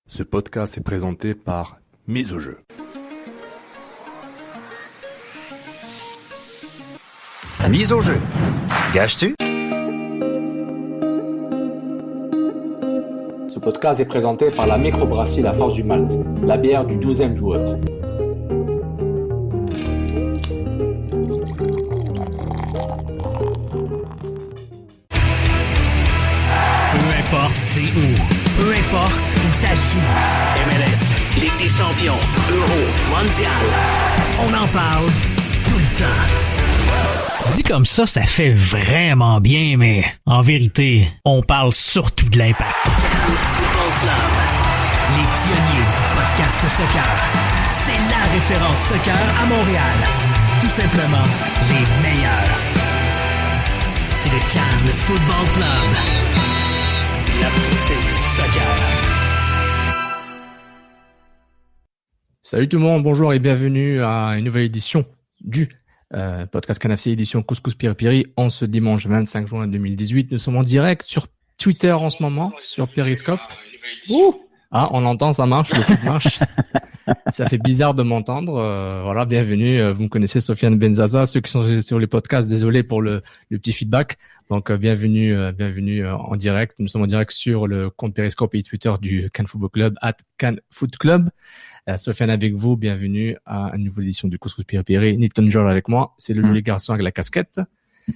Ce podcast est présenté par Mise au jeu. Mise au jeu. Gâches-tu? Ce podcast est présenté par la microbrasserie La Force du Malte, la bière du 12e joueur. Peu importe c'est où, peu importe où ça se joue. MLS, Ligue des champions, Euro, Mondial. On en parle tout le temps. Dit comme ça fait vraiment bien, mais en vérité, on parle surtout de l'Impact. Football Club, les pionniers du podcast soccer. C'est la référence soccer à Montréal. Tout simplement, les meilleurs. C'est le Cannes Football Club. La poutine du soccer. Salut tout le monde, bonjour et bienvenue à une nouvelle édition du podcast Cannes FC édition Couscous Piri en ce dimanche 25 juin 2018. Nous sommes en direct sur Twitter en ce moment, sur Periscope. Ouh, ah, on l'entend, ça marche, le coup marche. Ça fait bizarre de m'entendre. Voilà, bienvenue. Vous me connaissez, Sofiane Benzaza. Ceux qui sont sur les podcasts, désolé pour le petit feedback. Donc, bienvenue en direct. Nous sommes en direct sur le compte Periscope et Twitter du Cannes Football Club, @CannesFootClub. Sofiane avec vous. Bienvenue à une nouvelle édition du Couscous Piri. Nilton George avec moi. C'est le joli garçon avec la casquette.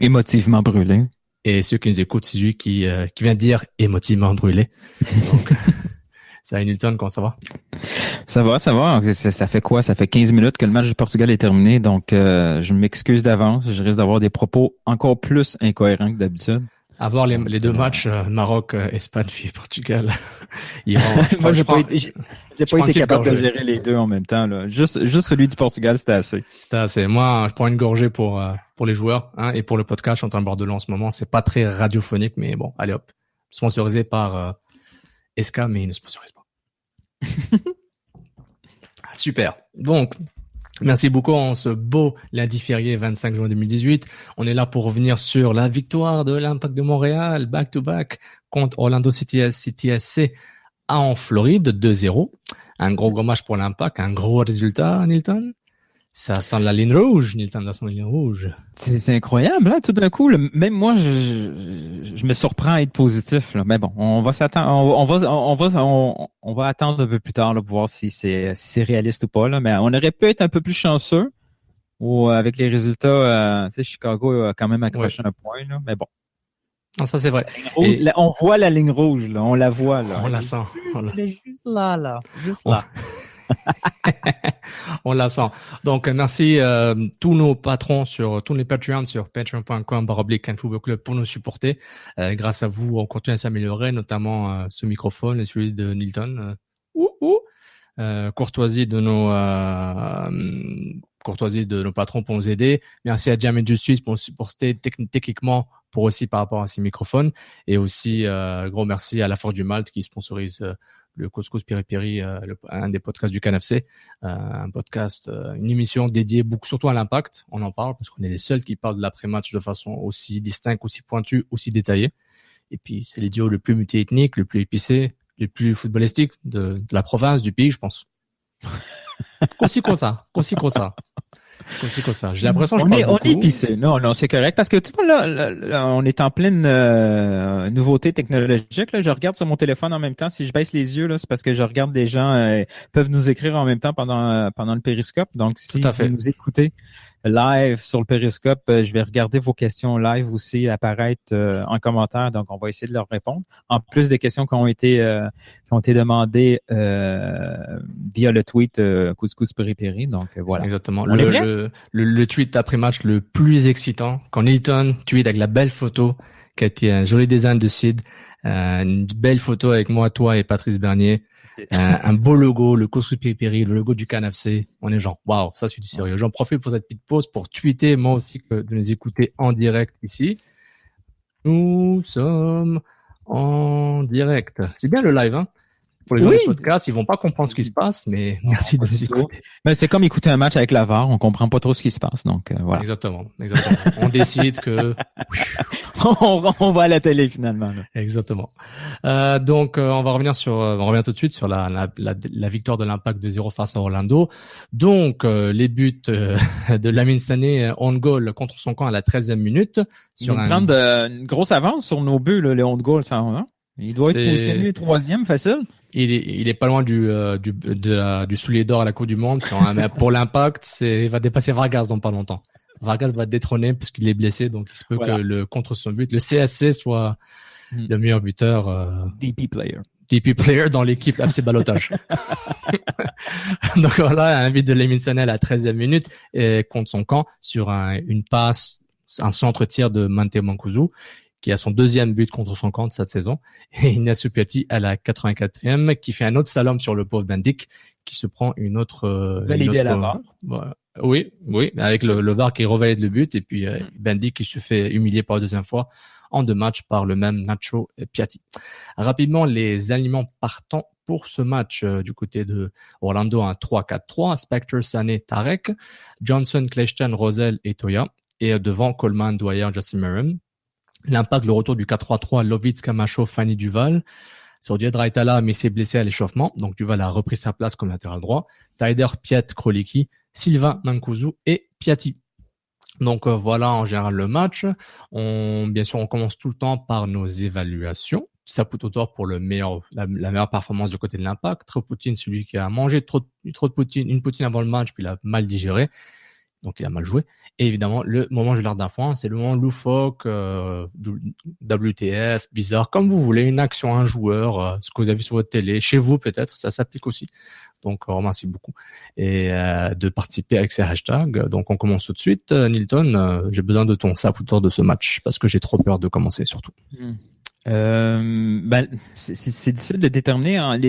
Émotivement brûlé. Et ceux qui nous écoutent, c'est lui qui vient de dire émotivement brûlé. Donc, salut Nilton, comment ça va? Ça va. Ça fait quoi? Ça fait 15 minutes que le match du Portugal est terminé, donc je m'excuse d'avance. Je risque d'avoir des propos encore plus incohérents que d'habitude. Avoir les deux matchs, Maroc, Espagne puis Portugal. Iran, moi, j'ai pas été capable de gérer les deux en même temps, là. Juste celui du Portugal, c'était assez. C'était assez. Moi, je prends une gorgée pour les joueurs, hein, et pour le podcast. Je suis en train de boire de l'eau en ce moment. C'est pas très radiophonique, mais bon, allez hop. Sponsorisé par SK, mais il ne sponsorise pas. Super. Donc, merci beaucoup en ce beau lundi férié 25 juin 2018. On est là pour revenir sur la victoire de l'Impact de Montréal, back-to-back, contre Orlando City SC en Floride, 2-0. Un gros match pour l'Impact, un gros résultat, Nilton. Ça sent la ligne rouge, Nilton, ça sent la ligne rouge. C'est incroyable, là, tout d'un coup. Même moi, je me surprends à être positif, là. Mais bon, on va attendre un peu plus tard, là, pour voir si c'est réaliste ou pas, là. Mais on aurait pu être un peu plus chanceux, ou avec les résultats, tu sais, Chicago a quand même accroché un point, là. Mais bon. Non, ça c'est vrai. On voit la ligne rouge, là. On la voit, là. On la sent. Elle est juste là. Juste là. On la sent. Donc, merci tous nos patrons sur tous les Patreons sur patreon.com/CannesFootball pour nous supporter. Grâce à vous, on continue à s'améliorer, notamment ce microphone et celui de Nilton. Courtoisie de nos patrons pour nous aider. Merci à Jam Justice pour nous supporter techniquement pour aussi par rapport à ces microphones. Et aussi, gros merci à La Force du Malte qui sponsorise le Couscous Piri, un des podcasts du Cannes FC, un podcast, une émission dédiée surtout à l'impact. On en parle parce qu'on est les seuls qui parlent de l'après-match de façon aussi distincte, aussi pointue, aussi détaillée. Et puis, c'est les duos le plus multiethnique, le plus épicé, le plus footballistique de la province, du pays, je pense. Concis comme ça. J'ai l'impression que on est épicé. Non, c'est correct parce que tu vois là, on est en pleine nouveauté technologique. Là, je regarde sur mon téléphone en même temps. Si je baisse les yeux là, c'est parce que je regarde des gens peuvent nous écrire en même temps pendant le périscope. Donc si vous nous écoutez live sur le périscope, je vais regarder vos questions live aussi apparaître en commentaire. Donc on va essayer de leur répondre. En plus des questions qui ont été demandées via le tweet Couscous Piri. Donc voilà. Exactement. Le tweet après match le plus excitant quand Nilton tweet avec la belle photo qui a été un joli design de Sid, une belle photo avec moi, toi et Patrice Bernier. Un beau logo, le Couscous Piri, le logo du Cannes FC. On est genre, waouh, ça c'est du sérieux. J'en profite pour cette petite pause pour tweeter, moi aussi, de nous écouter en direct ici. Nous sommes en direct. C'est bien le live, hein? Pour les gens des podcasts, ils vont pas comprendre ce qui se passe, mais merci de nous écouter. Mais c'est comme écouter un match avec la VAR, on comprend pas trop ce qui se passe, donc voilà. Exactement. On décide que on va à la télé finalement. Là. Exactement. Donc on va revenir tout de suite sur la victoire de l'Impact de 0 face à Orlando. Donc les buts de Lamine Sané on goal contre son camp à la 13e minute sur une grosse avance sur nos buts là, les on goal ça, hein? Il doit être positionné 3e facile. Il est pas loin du soulier d'or à la Coupe du Monde. Mais pour l'Impact, il va dépasser Vargas dans pas longtemps. Vargas va détrôner parce qu'il est blessé, donc il se peut que contre son but, le CSC soit le meilleur buteur. DP player dans l'équipe FC Balotage. Donc voilà, un but de Lamine Sané à la 13e minute contre son camp sur une passe, un centre-tir de Mante Mankuzu, qui a son 2e but contre son camp de cette saison, et Ignacio Piatti à la 84e, qui fait un autre slalom sur le pauvre Bendik, qui se prend une autre... validé à la VAR. Oui, avec le VAR qui revalide le but, et puis Bendik qui se fait humilier pour la 2e fois en 2 matchs par le même Nacho Piatti. Rapidement, les aliments partants pour ce match du côté de Orlando, un 3-4-3, Spector, Sané, Tarek, Johnson, Kleshten, Rosell et Toya, et devant Coleman, Dwyer, Justin Merrim. L'Impact, le retour du 4-3-3, Lovitz, Camacho, Fanny Duval. Sur Died Raitala, mais s'est blessé à l'échauffement. Donc Duval a repris sa place comme latéral droit. Taider, Piet, Kroliki, Sylvain, Mankuzu et Piatti. Donc voilà en général le match. Bien sûr, on commence tout le temps par nos évaluations. Saputo pour la meilleure performance du côté de l'Impact. Tropoutine, celui qui a mangé trop de poutine, une poutine avant le match, puis il a mal digéré. Donc il a mal joué. Et évidemment, le moment je l'air d'un foin, c'est le moment loufoque, WTF, bizarre, comme vous voulez, une action, un joueur, ce que vous avez vu sur votre télé, chez vous peut-être, ça s'applique aussi. Donc remercie beaucoup et de participer avec ces hashtags. Donc on commence tout de suite. Nilton, j'ai besoin de ton sapoteur de ce match parce que j'ai trop peur de commencer surtout. C'est difficile de déterminer hein,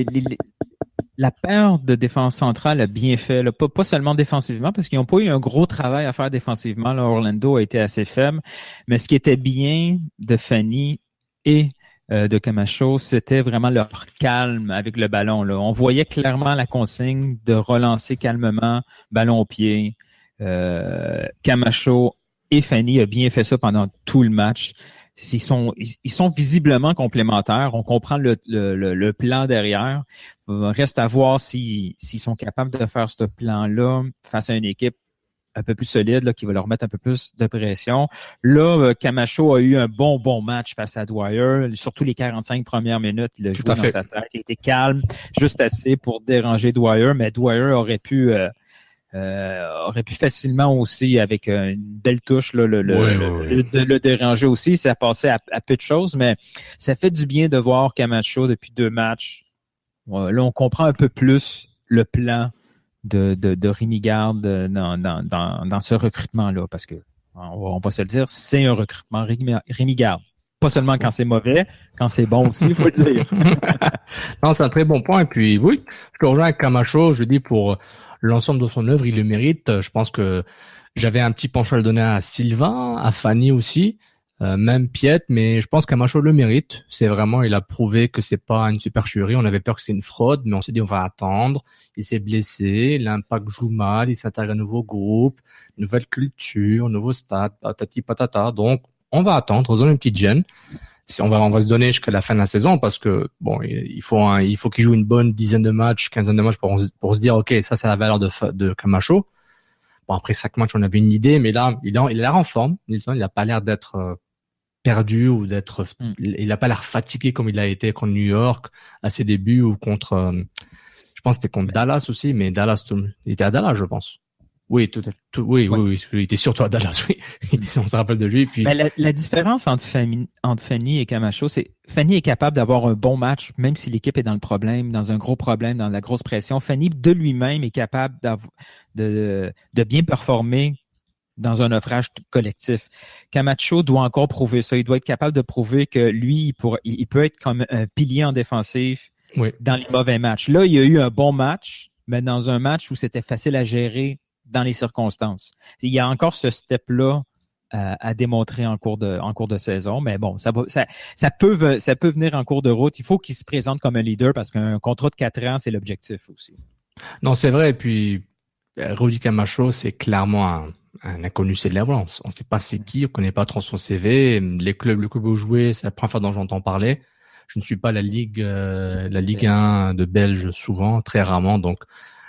la paire de défense centrale a bien fait, là, pas seulement défensivement, parce qu'ils n'ont pas eu un gros travail à faire défensivement. Là, Orlando a été assez faible, mais ce qui était bien de Fanny et de Camacho, c'était vraiment leur calme avec le ballon. Là. On voyait clairement la consigne de relancer calmement, ballon au pied. Camacho et Fanny a bien fait ça pendant tout le match. Ils sont visiblement complémentaires. On comprend le plan derrière. Reste à voir s'ils sont capables de faire ce plan-là face à une équipe un peu plus solide, là, qui va leur mettre un peu plus de pression. Là, Camacho a eu un bon match face à Dwyer. Surtout les 45 premières minutes, il a joué dans sa tête. Il était calme, juste assez pour déranger Dwyer, mais Dwyer aurait pu facilement aussi, avec une belle touche, là, le déranger aussi. Ça passait à peu de choses, mais ça fait du bien de voir Camacho depuis 2 matchs. Là, on comprend un peu plus le plan de Rémi Garde dans ce recrutement-là, parce que on va se le dire, c'est un recrutement Rémi Garde. Pas seulement quand c'est mauvais, quand c'est bon aussi, il faut le dire. Non, c'est un très bon point. Et puis, oui, je te rejoins avec Camacho. Je dis pour l'ensemble de son œuvre, il le mérite. Je pense que j'avais un petit penchant à le donner à Sylvain, à Fanny aussi, même Piet, mais je pense qu'Camacho le mérite. C'est vraiment, il a prouvé que c'est pas une supercherie. On avait peur que c'est une fraude, mais on s'est dit on va attendre. Il s'est blessé, l'Impact joue mal, il s'intègre à un nouveau groupe, nouvelle culture, nouveau stade, patati patata. Donc, on va attendre, on se donne une petite gêne. On va se donner jusqu'à la fin de la saison parce que bon, il faut qu'il joue une bonne dizaine de matchs, quinzaine de matchs pour se dire ok, ça c'est la valeur de Camacho. Bon, après 5 matchs, on avait une idée, mais là, il a l'air en forme. Il a pas l'air d'être perdu ou il a pas l'air fatigué comme il a été contre New York à ses débuts ou contre, je pense que c'était contre Dallas aussi, mais il était à Dallas, je pense. Oui, oui, il était surtout à Dallas, oui. On se rappelle de lui. Puis... Ben, la différence entre Fanny et Camacho, c'est Fanny est capable d'avoir un bon match, même si l'équipe est dans le problème, dans un gros problème, dans la grosse pression. Fanny, de lui-même, est capable de bien performer dans un naufrage collectif. Camacho doit encore prouver ça. Il doit être capable de prouver que lui, il peut être comme un pilier en défensif dans les mauvais matchs. Là, il y a eu un bon match, mais dans un match où c'était facile à gérer dans les circonstances. Il y a encore ce step-là à démontrer en cours de saison. Mais bon, ça peut venir en cours de route. Il faut qu'il se présente comme un leader parce qu'un contrat de 4 ans, c'est l'objectif aussi. Non, c'est vrai. Et puis, Rudy Camacho, c'est clairement un inconnu célèbre. On ne sait pas c'est qui, on connaît pas trop son CV. Le club où jouer, c'est la première fois dont j'entends parler. Je ne suis pas la Ligue 1 de Belge souvent, très rarement, donc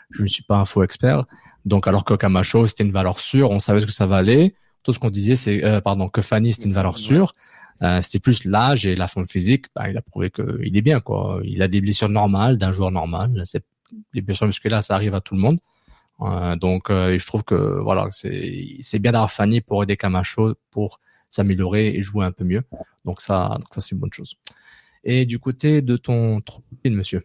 je ne suis pas un faux expert. Donc, alors que Camacho, c'était une valeur sûre, on savait ce que ça valait. Tout ce qu'on disait, c'est, que Fanny, c'était une valeur sûre. C'était plus l'âge et la forme physique. Il a prouvé qu'il est bien, quoi. Il a des blessures normales d'un joueur normal. Les blessures musculaires, ça arrive à tout le monde. Et je trouve que, voilà, c'est bien d'avoir Fanny pour aider Camacho pour s'améliorer et jouer un peu mieux. Donc ça, c'est une bonne chose. Et du côté de ton film, monsieur?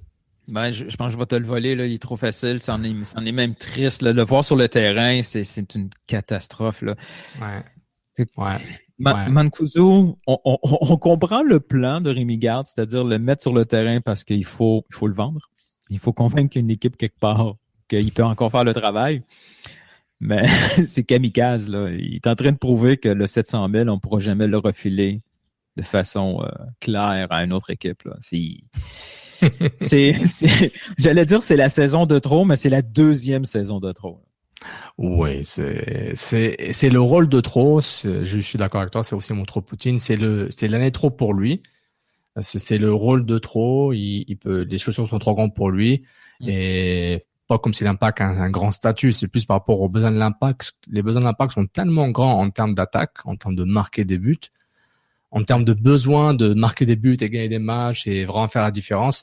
Ben, je pense que je vais te le voler, là. Il est trop facile. C'en est même triste, là. Le voir sur le terrain, c'est une catastrophe, là. Ouais. Mancuso, on comprend le plan de Rémi Garde, c'est-à-dire le mettre sur le terrain parce qu'il faut le vendre. Il faut convaincre une équipe quelque part qu'il peut encore faire le travail. Mais c'est kamikaze, là. Il est en train de prouver que le 700 000, on ne pourra jamais le refiler de façon claire à une autre équipe, là. J'allais dire c'est la saison de trop, mais c'est la deuxième saison de trop. Oui, c'est le rôle de trop. Je suis d'accord avec toi, c'est aussi mon trop Poutine. C'est l'année trop pour lui. C'est le rôle de trop. Les chaussures sont trop grandes pour lui et pas comme si l'Impact a un grand statut. C'est plus par rapport aux besoins de l'Impact. Les besoins de l'Impact sont tellement grands en termes d'attaque, en termes de marquer des buts, en termes de besoin de marquer des buts et gagner des matchs et vraiment faire la différence.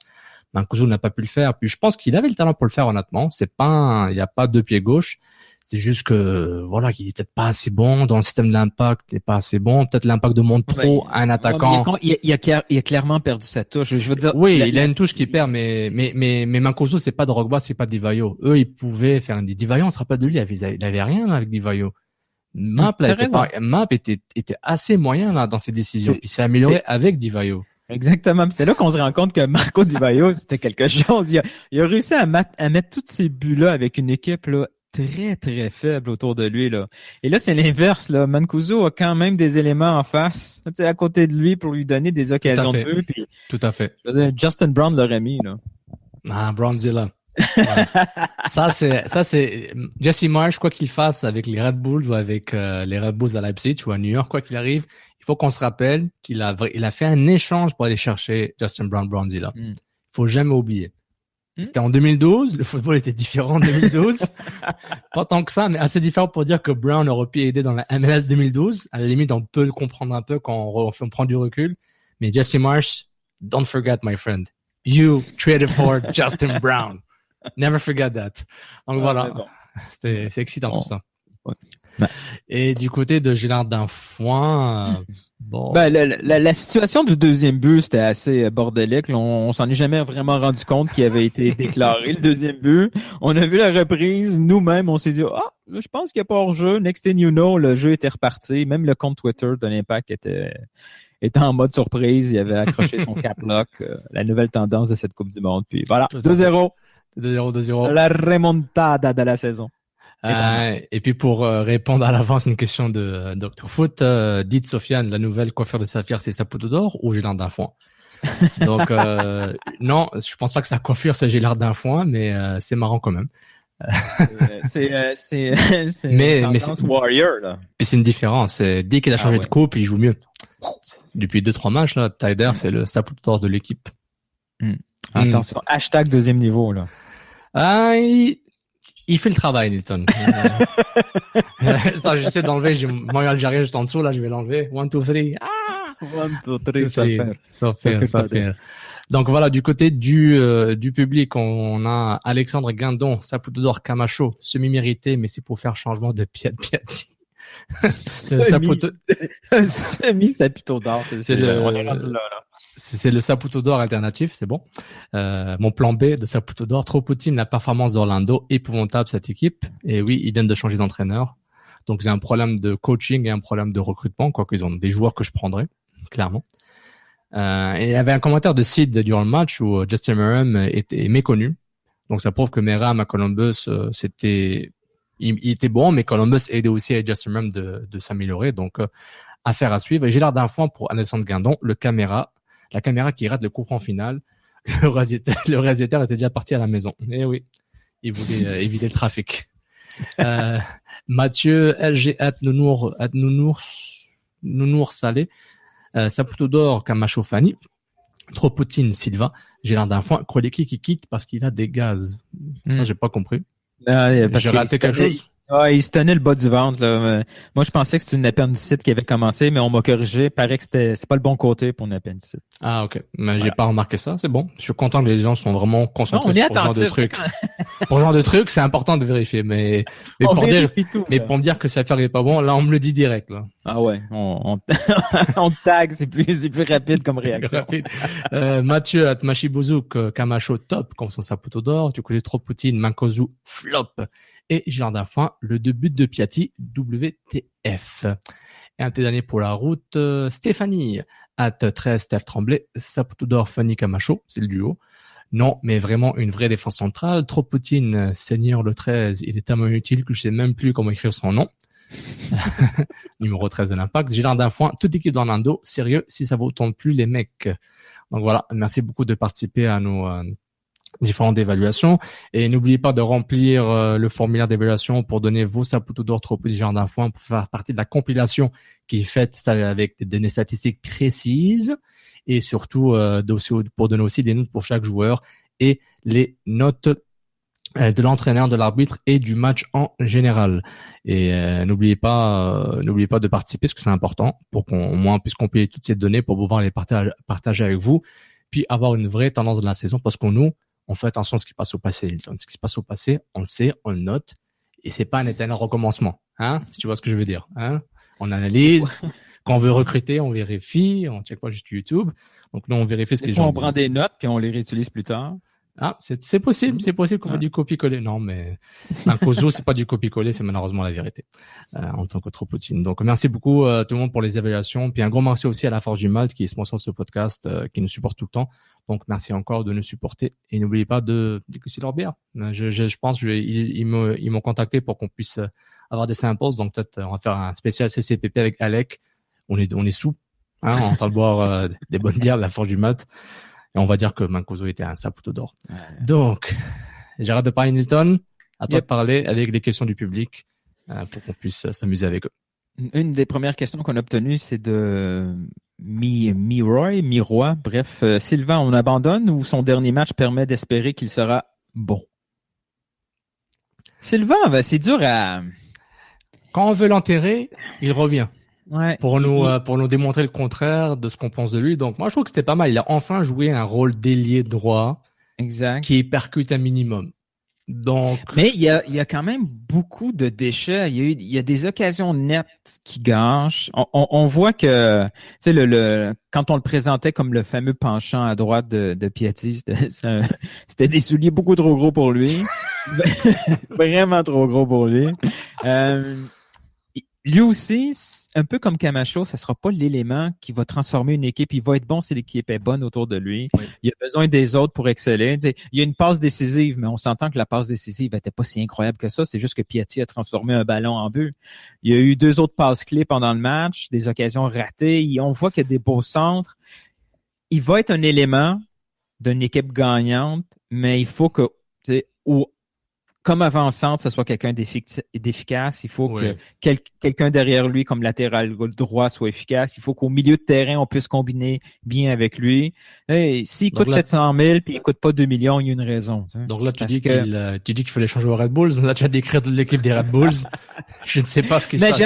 Mancuso n'a pas pu le faire. Puis je pense qu'il avait le talent pour le faire, honnêtement. Il n'y a pas deux pieds gauche. C'est juste que, voilà, qu'il est peut-être pas assez bon dans le système de l'Impact, il est pas assez bon. Peut-être l'Impact demande trop à un attaquant. Il a clairement perdu sa touche. Je veux dire. Oui, il a une touche qui perd, mais Mancuso, c'est pas Drogba, c'est pas Di Vaio. Eux, ils pouvaient faire Di Vaio, on se rappelle de lui, il avait rien, là, avec Di Vaio. Map était assez moyen, là, dans ses décisions. Puis s'est amélioré avec Di Vaio. Exactement. C'est là qu'on se rend compte que Marco Di Vaio, c'était quelque chose. Il a réussi à mettre tous ces buts-là avec une équipe, là, très, très faible autour de lui, là. Et là, c'est l'inverse, là. Mancuso a quand même des éléments en face, tu sais, à côté de lui pour lui donner des occasions de but. Puis, tout à fait. Je veux dire, Justin Brown l'aurait mis, là. Ah, Brownzilla. Ouais. Ça, c'est Jesse Marsh, quoi qu'il fasse avec les Red Bulls ou avec les Red Bulls à Leipzig ou à New York, quoi qu'il arrive, il faut qu'on se rappelle qu'il a fait un échange pour aller chercher Justin Brownzilla. Faut jamais oublier. C'était en 2012, le football était différent en 2012. Pas tant que ça, mais assez différent pour dire que Brown aurait pu aider dans la MLS 2012. À la limite, on peut le comprendre un peu quand on prend du recul. Mais Jesse Marsh, don't forget, my friend. You traded for Justin Brown. Never forget that. Donc voilà, bon. C'est excitant tout ça. Ouais. Et du côté de Gérard Danfoin, bon. Ben, la situation du deuxième but, c'était assez bordélique. On s'en est jamais vraiment rendu compte qu'il avait été déclaré, le deuxième but. On a vu la reprise. Nous-mêmes, on s'est dit, je pense qu'il n'y a pas hors-jeu. Next thing you know, le jeu était reparti. Même le compte Twitter de l'Impact était en mode surprise. Il avait accroché son cap lock. La nouvelle tendance de cette Coupe du Monde. Puis voilà, 2-0. 2-0. La remontada de la saison. Et puis pour répondre à l'avance une question de Dr Foot, dites Sofiane, la nouvelle coiffure de Saphir, c'est Saputo d'or ou Gélard Danfoin? Donc non, je pense pas que sa coiffure c'est Gélard Danfoin, mais c'est marrant quand même. c'est mais Warrior là. Puis c'est une différence. Dès qu'il a changé de coupe, il joue mieux. Depuis 2-3 matchs là, Taider c'est le Saputo d'or de l'équipe. Attention, hashtag deuxième niveau là. Il fait le travail, Nilton. Attends, j'essaie d'enlever, j'ai mon algérien juste en dessous, là, je vais l'enlever. 1, 2, 3. 1, 2, 3, ça fait. Donc voilà, du côté du public, on a Alexandre Guindon, Saputo d'or Camacho, semi-mérité, mais c'est pour faire changement de Piatti. Semi-Saputo d'or, c'est le, on est rendu là. C'est le Saputo d'or alternatif, c'est bon. Mon plan B de Saputo d'or, trop Poutine, la performance d'Orlando, épouvantable cette équipe. Et oui, ils viennent de changer d'entraîneur. Donc, c'est un problème de coaching et un problème de recrutement, quoique ils ont des joueurs que je prendrais, clairement. Et il y avait un commentaire de Sid durant le match où Justin Merham était méconnu. Donc, ça prouve que Merham à Columbus, c'était il était bon, mais Columbus aidait aussi à Justin Ram de s'améliorer. Donc, affaire à suivre. Et j'ai l'air d'un foin pour Alexandre Guindon, la caméra qui rate le coup franc final. Le réalisateur était déjà parti à la maison. Eh oui, il voulait éviter le trafic. Mathieu, LG Nounours Salé, Saputo d'or, Camacho Fanny, Tropoutine Silva, j'ai l'air d'un foin, Kroleki qui quitte parce qu'il a des gaz. Ça, j'ai pas compris. J'ai raté quelque chose. Ah, il se tenait le bas du ventre, là. Moi, je pensais que c'était une appendicite qui avait commencé, mais on m'a corrigé. Paraît que c'est pas le bon côté pour une appendicite. Ah, ok. Mais j'ai pas remarqué ça. C'est bon. Je suis content que les gens sont vraiment concentrés sur ce genre de trucs. Pour ce genre de trucs, c'est important de vérifier. Mais pour me dire que cette affaire est pas bon, là, on me le dit direct, là. Ah ouais. On te tag, c'est plus rapide comme réaction. Rapide. Mathieu, Atmachi Bouzouk, Camacho, top, comme son Saputo d'or. Du côté Tropoutine, Mankozu, flop. Et Jardin Foin, le debut de Piatti, WTF. Et un dernier pour la route, Stéphanie, @13 Steph Tremblay, Saputo d'or, Fanny Camacho, c'est le duo. Non, mais vraiment une vraie défense centrale. Tropoutine, Seigneur le 13, il est tellement utile que je sais même plus comment écrire son nom. Numéro 13 de l'Impact. Jardin Foin, toute équipe d'Orlando, sérieux, si ça vous tente plus les mecs. Donc voilà, merci beaucoup de participer à nos différentes évaluations et n'oubliez pas de remplir le formulaire d'évaluation pour donner vos Saputo d'or Tropoutine Jardin Foin pour faire partie de la compilation qui est faite avec des données statistiques précises et surtout pour donner aussi des notes pour chaque joueur et les notes de l'entraîneur, de l'arbitre et du match en général. Et n'oubliez pas de participer parce que c'est important pour qu'on moins puisse compiler toutes ces données pour pouvoir les partager avec vous puis avoir une vraie tendance de la saison parce on fait attention à ce qui passe au passé, Hilton. Ce qui se passe au passé, on le sait, on le note, et c'est pas un éternel recommencement, hein, si tu vois ce que je veux dire, hein. On analyse, quand on veut recruter, on vérifie, on check pas juste YouTube. Donc nous, on vérifie ce que les gens disent. On prend des notes, puis on les réutilise plus tard. Ah, c'est possible qu'on fait du copier-coller. Non, mais un Kozo, c'est pas du copier-coller, c'est malheureusement la vérité, en tant que Tropoutine. Donc, merci beaucoup, tout le monde pour les évaluations. Puis un gros merci aussi à la Forge du Malte, qui est sponsor de ce podcast, qui nous supporte tout le temps. Donc, merci encore de nous supporter. Et n'oubliez pas de déguster leur bière. Je pense ils m'ont contacté pour qu'on puisse avoir des samples. Donc, peut-être, on va faire un spécial CCPP avec Alec. On est sous, hein, on est en train de boire des bonnes bières de la Forge du Malte. Et on va dire que Mancoso était un Saputo d'or. Ouais. Donc, j'arrête de parler, Nilton. À toi de parler avec des questions du public pour qu'on puisse s'amuser avec eux. Une des premières questions qu'on a obtenues, c'est de Miroy. Bref, Sylvain, on abandonne ou son dernier match permet d'espérer qu'il sera bon? Sylvain, c'est dur à... Quand on veut l'enterrer, il revient. Ouais. Pour nous démontrer le contraire de ce qu'on pense de lui. Donc, moi, je trouve que c'était pas mal. Il a enfin joué un rôle d'ailier droit. Exact. Qui percute un minimum. Donc. Mais il y a quand même beaucoup de déchets. Il y a des occasions nettes qui gâchent. On voit que, tu sais, quand on le présentait comme le fameux penchant à droite de Piatti, c'était des souliers beaucoup trop gros pour lui. Vraiment trop gros pour lui. Lui aussi, un peu comme Camacho, ça sera pas l'élément qui va transformer une équipe. Il va être bon si l'équipe est bonne autour de lui. Oui. Il a besoin des autres pour exceller. Tu sais, il y a une passe décisive, mais on s'entend que la passe décisive n'était pas si incroyable que ça. C'est juste que Piatti a transformé un ballon en but. Il y a eu 2 autres passes clés pendant le match, des occasions ratées. On voit qu'il y a des beaux centres. Il va être un élément d'une équipe gagnante, mais il faut que, tu sais, comme avant-centre, ce soit quelqu'un d'efficace. Il faut que quelqu'un derrière lui, comme latéral droit, soit efficace. Il faut qu'au milieu de terrain, on puisse combiner bien avec lui. Hey, s'il coûte 700 000 puis il coûte pas 2 millions, il y a une raison. Tu sais. Donc là, tu dis qu'il fallait changer au Red Bulls. Là, tu vas décrire l'équipe des Red Bulls. Je ne sais pas ce qui se passe. Mais j'ai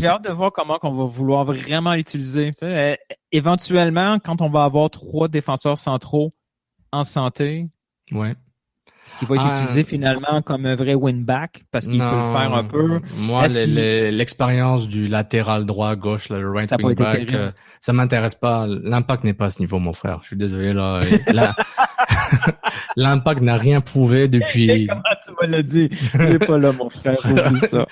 hâte de voir comment on va vouloir vraiment l'utiliser. Tu sais, éventuellement, quand on va avoir 3 défenseurs centraux en santé. Ouais. Qui va être utilisé finalement comme un vrai win-back parce qu'il peut le faire un peu. Moi, l'expérience du latéral droit-gauche, le right wing-back, ça m'intéresse pas. L'Impact n'est pas à ce niveau, mon frère. Je suis désolé, là. L'Impact n'a rien prouvé depuis... Comment tu me l'as dit? Il n'est pas là, mon frère. Oublie ça.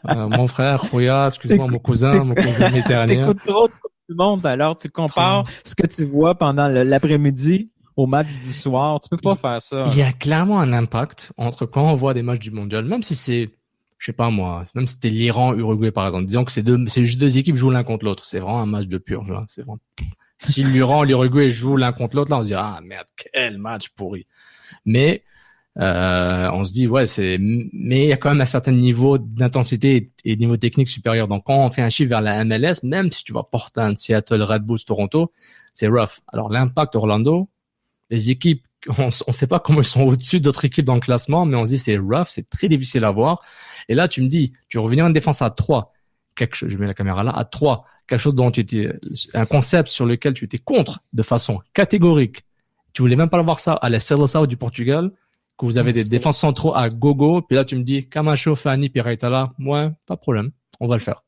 Mon frère, Fouya, excuse-moi, mon cousin méditerranéen. T'écoutes trop de Coupe du Monde, alors tu compares ce que tu vois pendant l'après-midi au match du soir. Tu peux pas faire ça. Il y a clairement un impact entre quand on voit des matchs du mondial, même si c'est, je sais pas moi, même si c'était l'Iran, Uruguay par exemple. Disons que c'est juste deux équipes jouent l'un contre l'autre. C'est vraiment un match de purge. Hein. C'est vraiment. Si l'Iran, l'Uruguay jouent l'un contre l'autre, là on se dit ah merde, quel match pourri. Mais on se dit ouais mais il y a quand même un certain niveau d'intensité et niveau technique supérieur. Donc quand on fait un chiffre vers la MLS, même si tu vas Portland, Seattle, Red Bulls, Toronto, c'est rough. Alors l'impact Orlando, les équipes, on sait pas comment ils sont au-dessus d'autres équipes dans le classement, mais on se dit c'est rough, c'est très difficile à voir. Et là tu me dis, tu reviens en défense à 3, je mets la caméra là, à 3, quelque chose dont tu étais, un concept sur lequel tu étais contre de façon catégorique. Tu voulais même pas voir ça à la Seleção du Portugal, que vous avez des défenses centraux à gogo, puis là tu me dis Camacho, Fanny, Piraitala, ouais, pas de problème, on va le faire.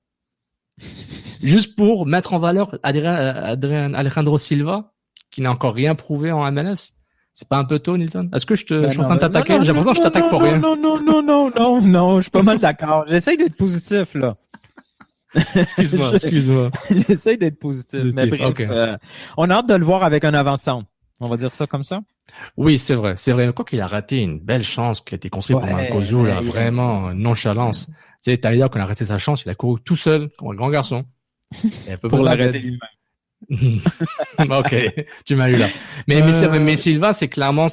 Juste pour mettre en valeur Alejandro Silva, qui n'a encore rien prouvé en MLS. C'est pas un peu tôt, Nilton? Est-ce que je suis en train de t'attaquer? J'ai l'impression que je t'attaque pour rien. Non, je suis pas mal d'accord. J'essaye d'être positif, là. Excuse-moi. J'essaye d'être positif. Mais bref, okay. On a hâte de le voir avec un avant-centre. On va dire ça comme ça? Oui, c'est vrai. Quoi qu'il a raté une belle chance qui a été construite par Mancosu, là, vraiment, nonchalance. Tu sais, Taïda, quand il a raté sa chance, il a couru tout seul, comme un grand garçon. Et pour l'arrêter lui-même. Ok, tu m'as eu là. Mais c'est vrai, mais Silva, c'est clairement,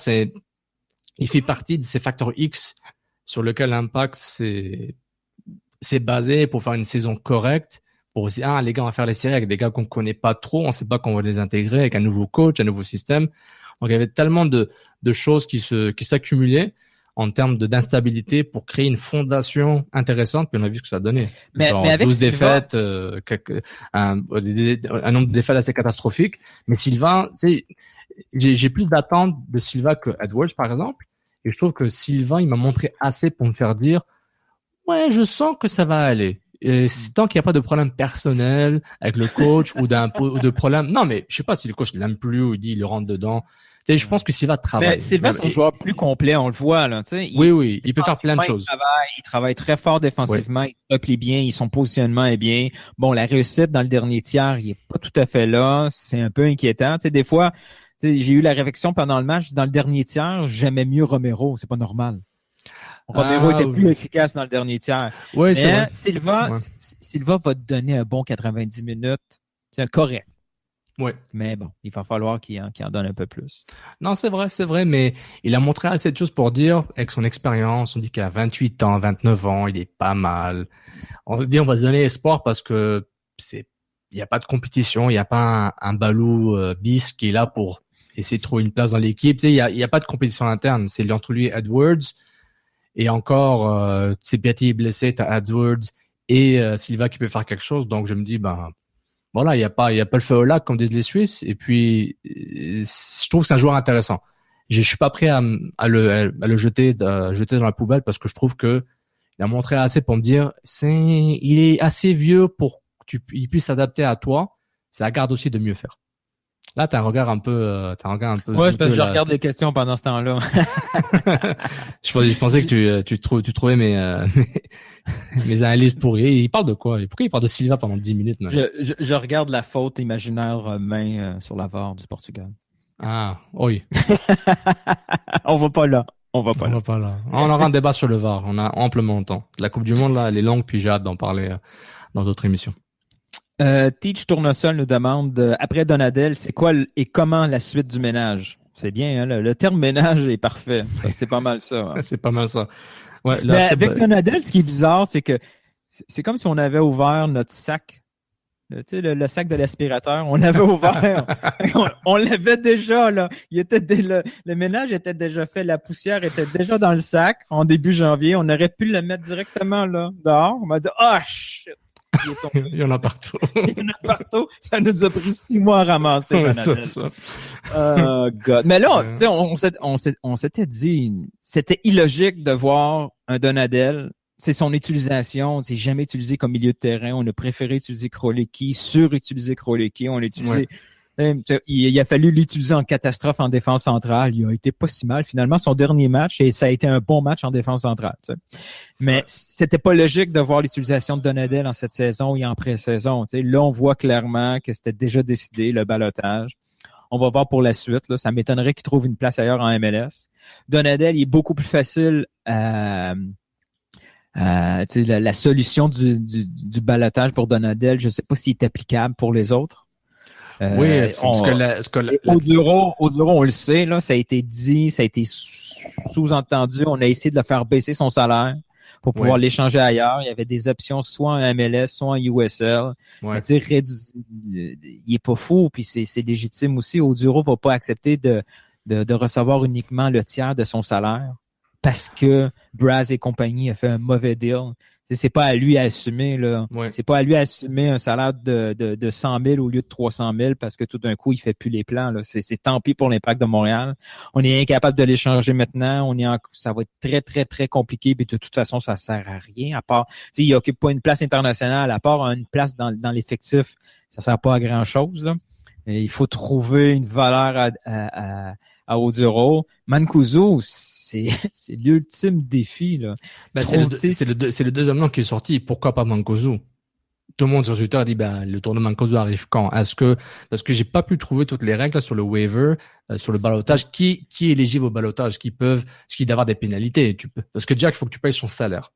il fait partie de ces facteurs X sur lesquels l'impact c'est basé pour faire une saison correcte, pour dire, les gars, on va faire les séries avec des gars qu'on connaît pas trop, on sait pas qu'on va les intégrer avec un nouveau coach, un nouveau système. Donc, il y avait tellement de choses qui s'accumulaient en termes d'instabilité pour créer une fondation intéressante, puis on a vu ce que ça a donné. Mais avec 12 défaites, un nombre de défaites assez catastrophique. Mais Silva, tu sais, j'ai plus d'attentes de Silva que Edwards, par exemple. Et je trouve que Silva, il m'a montré assez pour me faire dire, ouais, je sens que ça va aller. Et tant qu'il n'y a pas de problème personnel avec le coach ou de problème. Non, mais je sais pas si le coach l'aime plus ou il dit il rentre dedans. Tu sais, je pense que Silva travaille. Mais Silva, c'est un joueur plus complet, on le voit, là, tu sais. Oui, il peut faire plein de choses. Il travaille très fort défensivement, il bloque bien, son positionnement est bien. Bon, la réussite dans le dernier tiers, il est pas tout à fait là. C'est un peu inquiétant. Tu sais, des fois, j'ai eu la réflexion pendant le match, dans le dernier tiers, j'aimais mieux Romero. C'est pas normal. Romero était plus efficace dans le dernier tiers. Oui, c'est vrai. Silva va te donner un bon 90 minutes. C'est correct. Oui. Mais bon, il va falloir qu'il en donne un peu plus. Non, c'est vrai, mais il a montré assez de choses pour dire, avec son expérience, on dit qu'il a 28 ans, 29 ans, il est pas mal. On se dit, on va se donner espoir parce que il n'y a pas de compétition, il n'y a pas un Balou bis qui est là pour essayer de trouver une place dans l'équipe. Tu sais, il y a pas de compétition interne. C'est entre lui et Edwards. Et encore, c'est Piatti est blessé, t'as Edwards et Silva qui peut faire quelque chose. Donc, je me dis, voilà, il y a pas le feu au lac, comme disent les Suisses. Et puis, je trouve que c'est un joueur intéressant. Je suis pas prêt à le jeter dans la poubelle parce que je trouve que il a montré assez pour me dire, il est assez vieux pour qu'il puisse s'adapter à toi. Ça la garde aussi de mieux faire. Là, t'as un regard un peu. Ouais, parce que je regarde les questions pendant ce temps-là. je pensais que tu trouvais mes analyses pourries. Il parle de quoi? Pourquoi il parle de Silva pendant 10 minutes? Même? Je regarde la faute imaginaire main sur la VAR du Portugal. Ah, oui. On va pas là. On aura un débat sur le VAR. On a amplement le temps. La Coupe du Monde, là, elle est longue, puis j'ai hâte d'en parler dans d'autres émissions. Teach Tournesol nous demande, après Donadel, c'est quoi et comment la suite du ménage? C'est bien, hein, le terme ménage est parfait. C'est pas mal ça. Hein. C'est pas mal ça. Ouais, là, mais avec Donadel, ce qui est bizarre, c'est que c'est comme si on avait ouvert notre sac. Tu sais, le sac de l'aspirateur, on l'avait ouvert. on l'avait déjà, là. Le ménage était déjà fait, la poussière était déjà dans le sac en début janvier. On aurait pu le mettre directement là, dehors. On m'a dit, shit! Il y en a partout. Ça nous a pris 6 mois à ramasser. Ouais, ça. God. Mais là, tu sais, on s'était dit, c'était illogique de voir un Donadel. C'est son utilisation. C'est jamais utilisé comme milieu de terrain. On a préféré utiliser Krolicki, surutiliser Krolicki. On l'a utilisé. Ouais. Il a fallu l'utiliser en catastrophe en défense centrale. Il a été pas si mal finalement son dernier match et ça a été un bon match en défense centrale. Tu sais. Mais c'était pas logique de voir l'utilisation de Donadel en cette saison et en pré-saison. Tu sais. Là, on voit clairement que c'était déjà décidé le ballottage. On va voir pour la suite. Là. Ça m'étonnerait qu'il trouve une place ailleurs en MLS. Donadel, il est beaucoup plus facile la solution du ballottage pour Donadel. Je sais pas s'il est applicable pour les autres. Oui, Oduro, on le sait, là, ça a été dit, ça a été sous-entendu. On a essayé de le faire baisser son salaire pour pouvoir l'échanger ailleurs. Il y avait des options soit en MLS, soit en USL. Ouais. Il est pas fou, puis c'est légitime aussi. Oduro va pas accepter de recevoir uniquement le tiers de son salaire parce que Braz et compagnie a fait un mauvais deal. C'est pas à lui à assumer, là. Ouais. C'est pas à lui à assumer un salaire de 100 000 au lieu de 300 000 parce que tout d'un coup, il fait plus les plans, là. C'est tant pis pour l'Impact de Montréal. On est incapable de l'échanger maintenant. Ça va être très, très, très compliqué. Puis de toute façon, ça sert à rien. À part, il occupe pas une place internationale. À part une place dans l'effectif, ça sert pas à grand chose, là. Et il faut trouver une valeur à Oduro. Mancuso, c'est l'ultime défi, là. Ben, c'est le deuxième nom qui est sorti. Pourquoi pas Mancuso? Tout le monde sur Twitter dit, le tour de Mancuso arrive quand? Parce que j'ai pas pu trouver toutes les règles là, sur le waiver, sur le ballottage, qui est éligible au ballottage, est-ce qu'il doit avoir des pénalités? Parce que Jack, il faut que tu payes son salaire.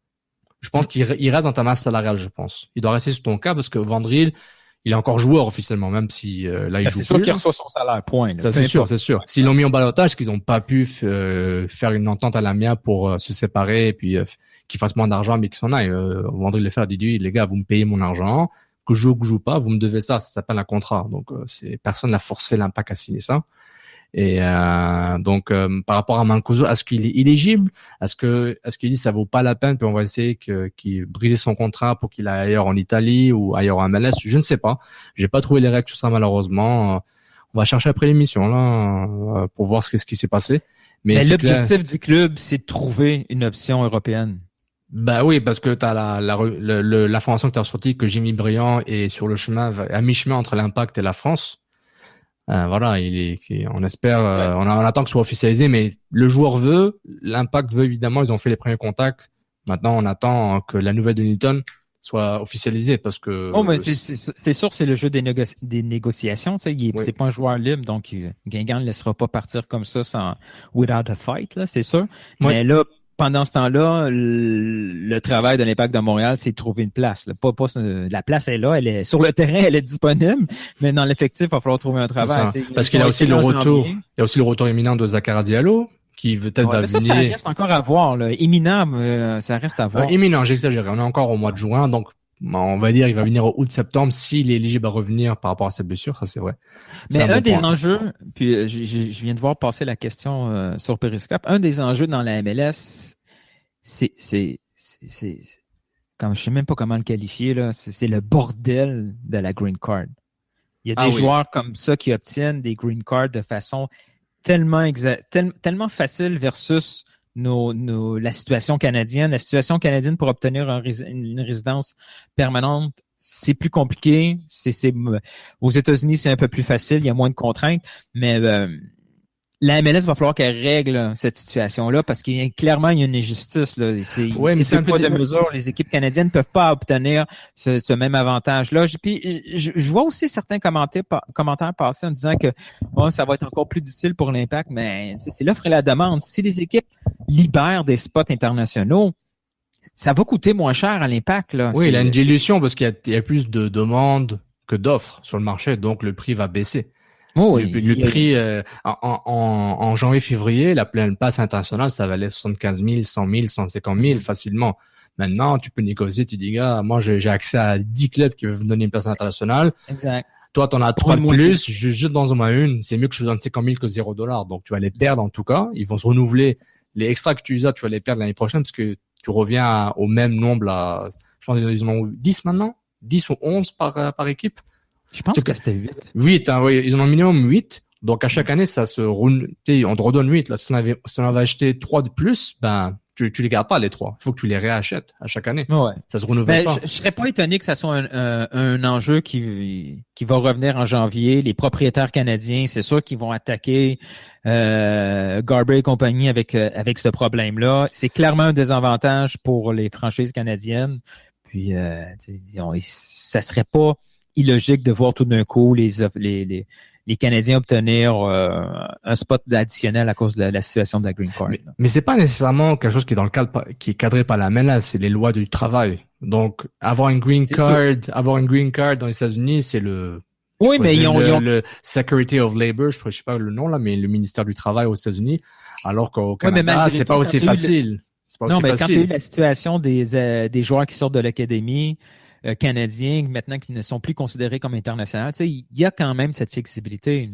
Je pense qu'il reste dans ta masse salariale, je pense. Il doit rester sur ton cas parce que Vandril, il est encore joueur officiellement, même si là il joue c'est sûr plus. qu'il reçoit son salaire, point. Ça, c'est sûr. S'ils l'ont mis en ballottage, c'est qu'ils n'ont pas pu faire une entente à l'amiable pour se séparer et puis qu'ils fassent moins d'argent, mais qu'ils s'en aillent. Vandril le fait, il dit, les gars, vous me payez mon argent, que je joue ou que je joue pas, vous me devez ça s'appelle un contrat. Donc personne n'a forcé l'Impact à signer ça. Et par rapport à Mancuso, est-ce qu'il est éligible? Est-ce qu'il dit ça vaut pas la peine, puis on va essayer qu'il brise son contrat pour qu'il aille ailleurs en Italie ou ailleurs en MLS? Je ne sais pas. J'ai pas trouvé les règles sur ça malheureusement. On va chercher après l'émission là pour voir ce qui s'est passé. Mais l'objectif du club, c'est de trouver une option européenne. Bah oui, parce que t'as l'information que t'as ressortie que Jimmy Briand est sur le chemin, à mi-chemin entre l'Impact et la France. Voilà, on espère, on attend que ce soit officialisé, mais le joueur veut, l'Impact veut évidemment, ils ont fait les premiers contacts. Maintenant, on attend que la nouvelle de Newton soit officialisée parce que. Oh, mais c'est sûr, c'est le jeu des négociations, tu sais. C'est pas un joueur libre, donc Guingamp ne laissera pas partir comme ça without a fight, là, c'est sûr. Oui. Mais là, pendant ce temps-là, le travail de l'Impact de Montréal, c'est de trouver une place. La place est là, elle est sur le terrain, elle est disponible, mais dans l'effectif, il va falloir trouver un travail. Parce qu'il y a aussi le retour imminent de Zakaria Diallo, qui peut-être va venir. Ça reste encore à voir, là. Imminent, ça reste à voir. Imminent, j'exagère. On est encore au mois de juin, donc on va dire il va venir au août-septembre s'il est éligible à revenir par rapport à cette blessure, ça c'est vrai. Mais un des enjeux, puis je viens de voir passer la question sur Periscope, un des enjeux dans la MLS, c'est comme je sais même pas comment le qualifier là, c'est le bordel de la green card. Il y a des joueurs comme ça qui obtiennent des green cards de façon tellement facile versus la situation canadienne. La situation canadienne pour obtenir une résidence permanente, c'est plus compliqué. Aux États-Unis, c'est un peu plus facile, il y a moins de contraintes, mais la MLS va falloir qu'elle règle cette situation-là parce qu'il y a clairement une injustice. Là. Mais c'est un peu de mesure. Les équipes canadiennes ne peuvent pas obtenir ce même avantage-là. Puis je vois aussi certains commentaires passer en disant que ça va être encore plus difficile pour l'Impact, mais c'est l'offre et la demande. Si les équipes libèrent des spots internationaux, ça va coûter moins cher à l'Impact. Là. Oui, il a une dilution parce qu'il y a plus de demandes que d'offres sur le marché, donc le prix va baisser. Oh, le prix en janvier-février, la pleine place internationale, ça valait 75 000, 100 000, 150 000 facilement. Maintenant, tu peux négocier, tu dis, gars, moi j'ai accès à 10 clubs qui veulent me donner une place internationale. Exact. Toi, t'en as 3 de plus, je jette dans moins une, c'est mieux que je te donne 50 000 que $0. Donc, tu vas les perdre en tout cas. Ils vont se renouveler. Les extras que tu utilises, tu vas les perdre l'année prochaine parce que tu reviens au même nombre là. Je pense qu'ils en ont 10 maintenant, 10 ou 11 par équipe. Je pense que c'était 8. 8, ils en ont minimum 8. Donc, à chaque année, ça on te redonne 8. Là, si on avait acheté 3 de plus, tu les gardes pas, les 3. Il faut que tu les réachètes à chaque année. Ouais. Ça se renouvelle pas. Je serais pas étonné que ça soit un enjeu qui va revenir en janvier. Les propriétaires canadiens, c'est sûr qu'ils vont attaquer, Garber et compagnie avec ce problème-là. C'est clairement un désavantage pour les franchises canadiennes. Puis, ça serait pas illogique de voir tout d'un coup les les Canadiens obtenir un spot additionnel à cause de la situation de la green card. Mais c'est pas nécessairement quelque chose qui est dans le cadre, qui est cadré par la MLS, c'est les lois du travail. Donc, avoir une green card dans les États-Unis, c'est oui, mais ils ont le Secretary of Labor, je sais pas le nom là, mais le ministère du travail aux États-Unis, alors qu'au Canada, c'est pas aussi facile. Quand tu as eu la situation des joueurs qui sortent de l'académie canadiens, maintenant qui ne sont plus considérés comme internationaux, tu sais, il y a quand même cette flexibilité.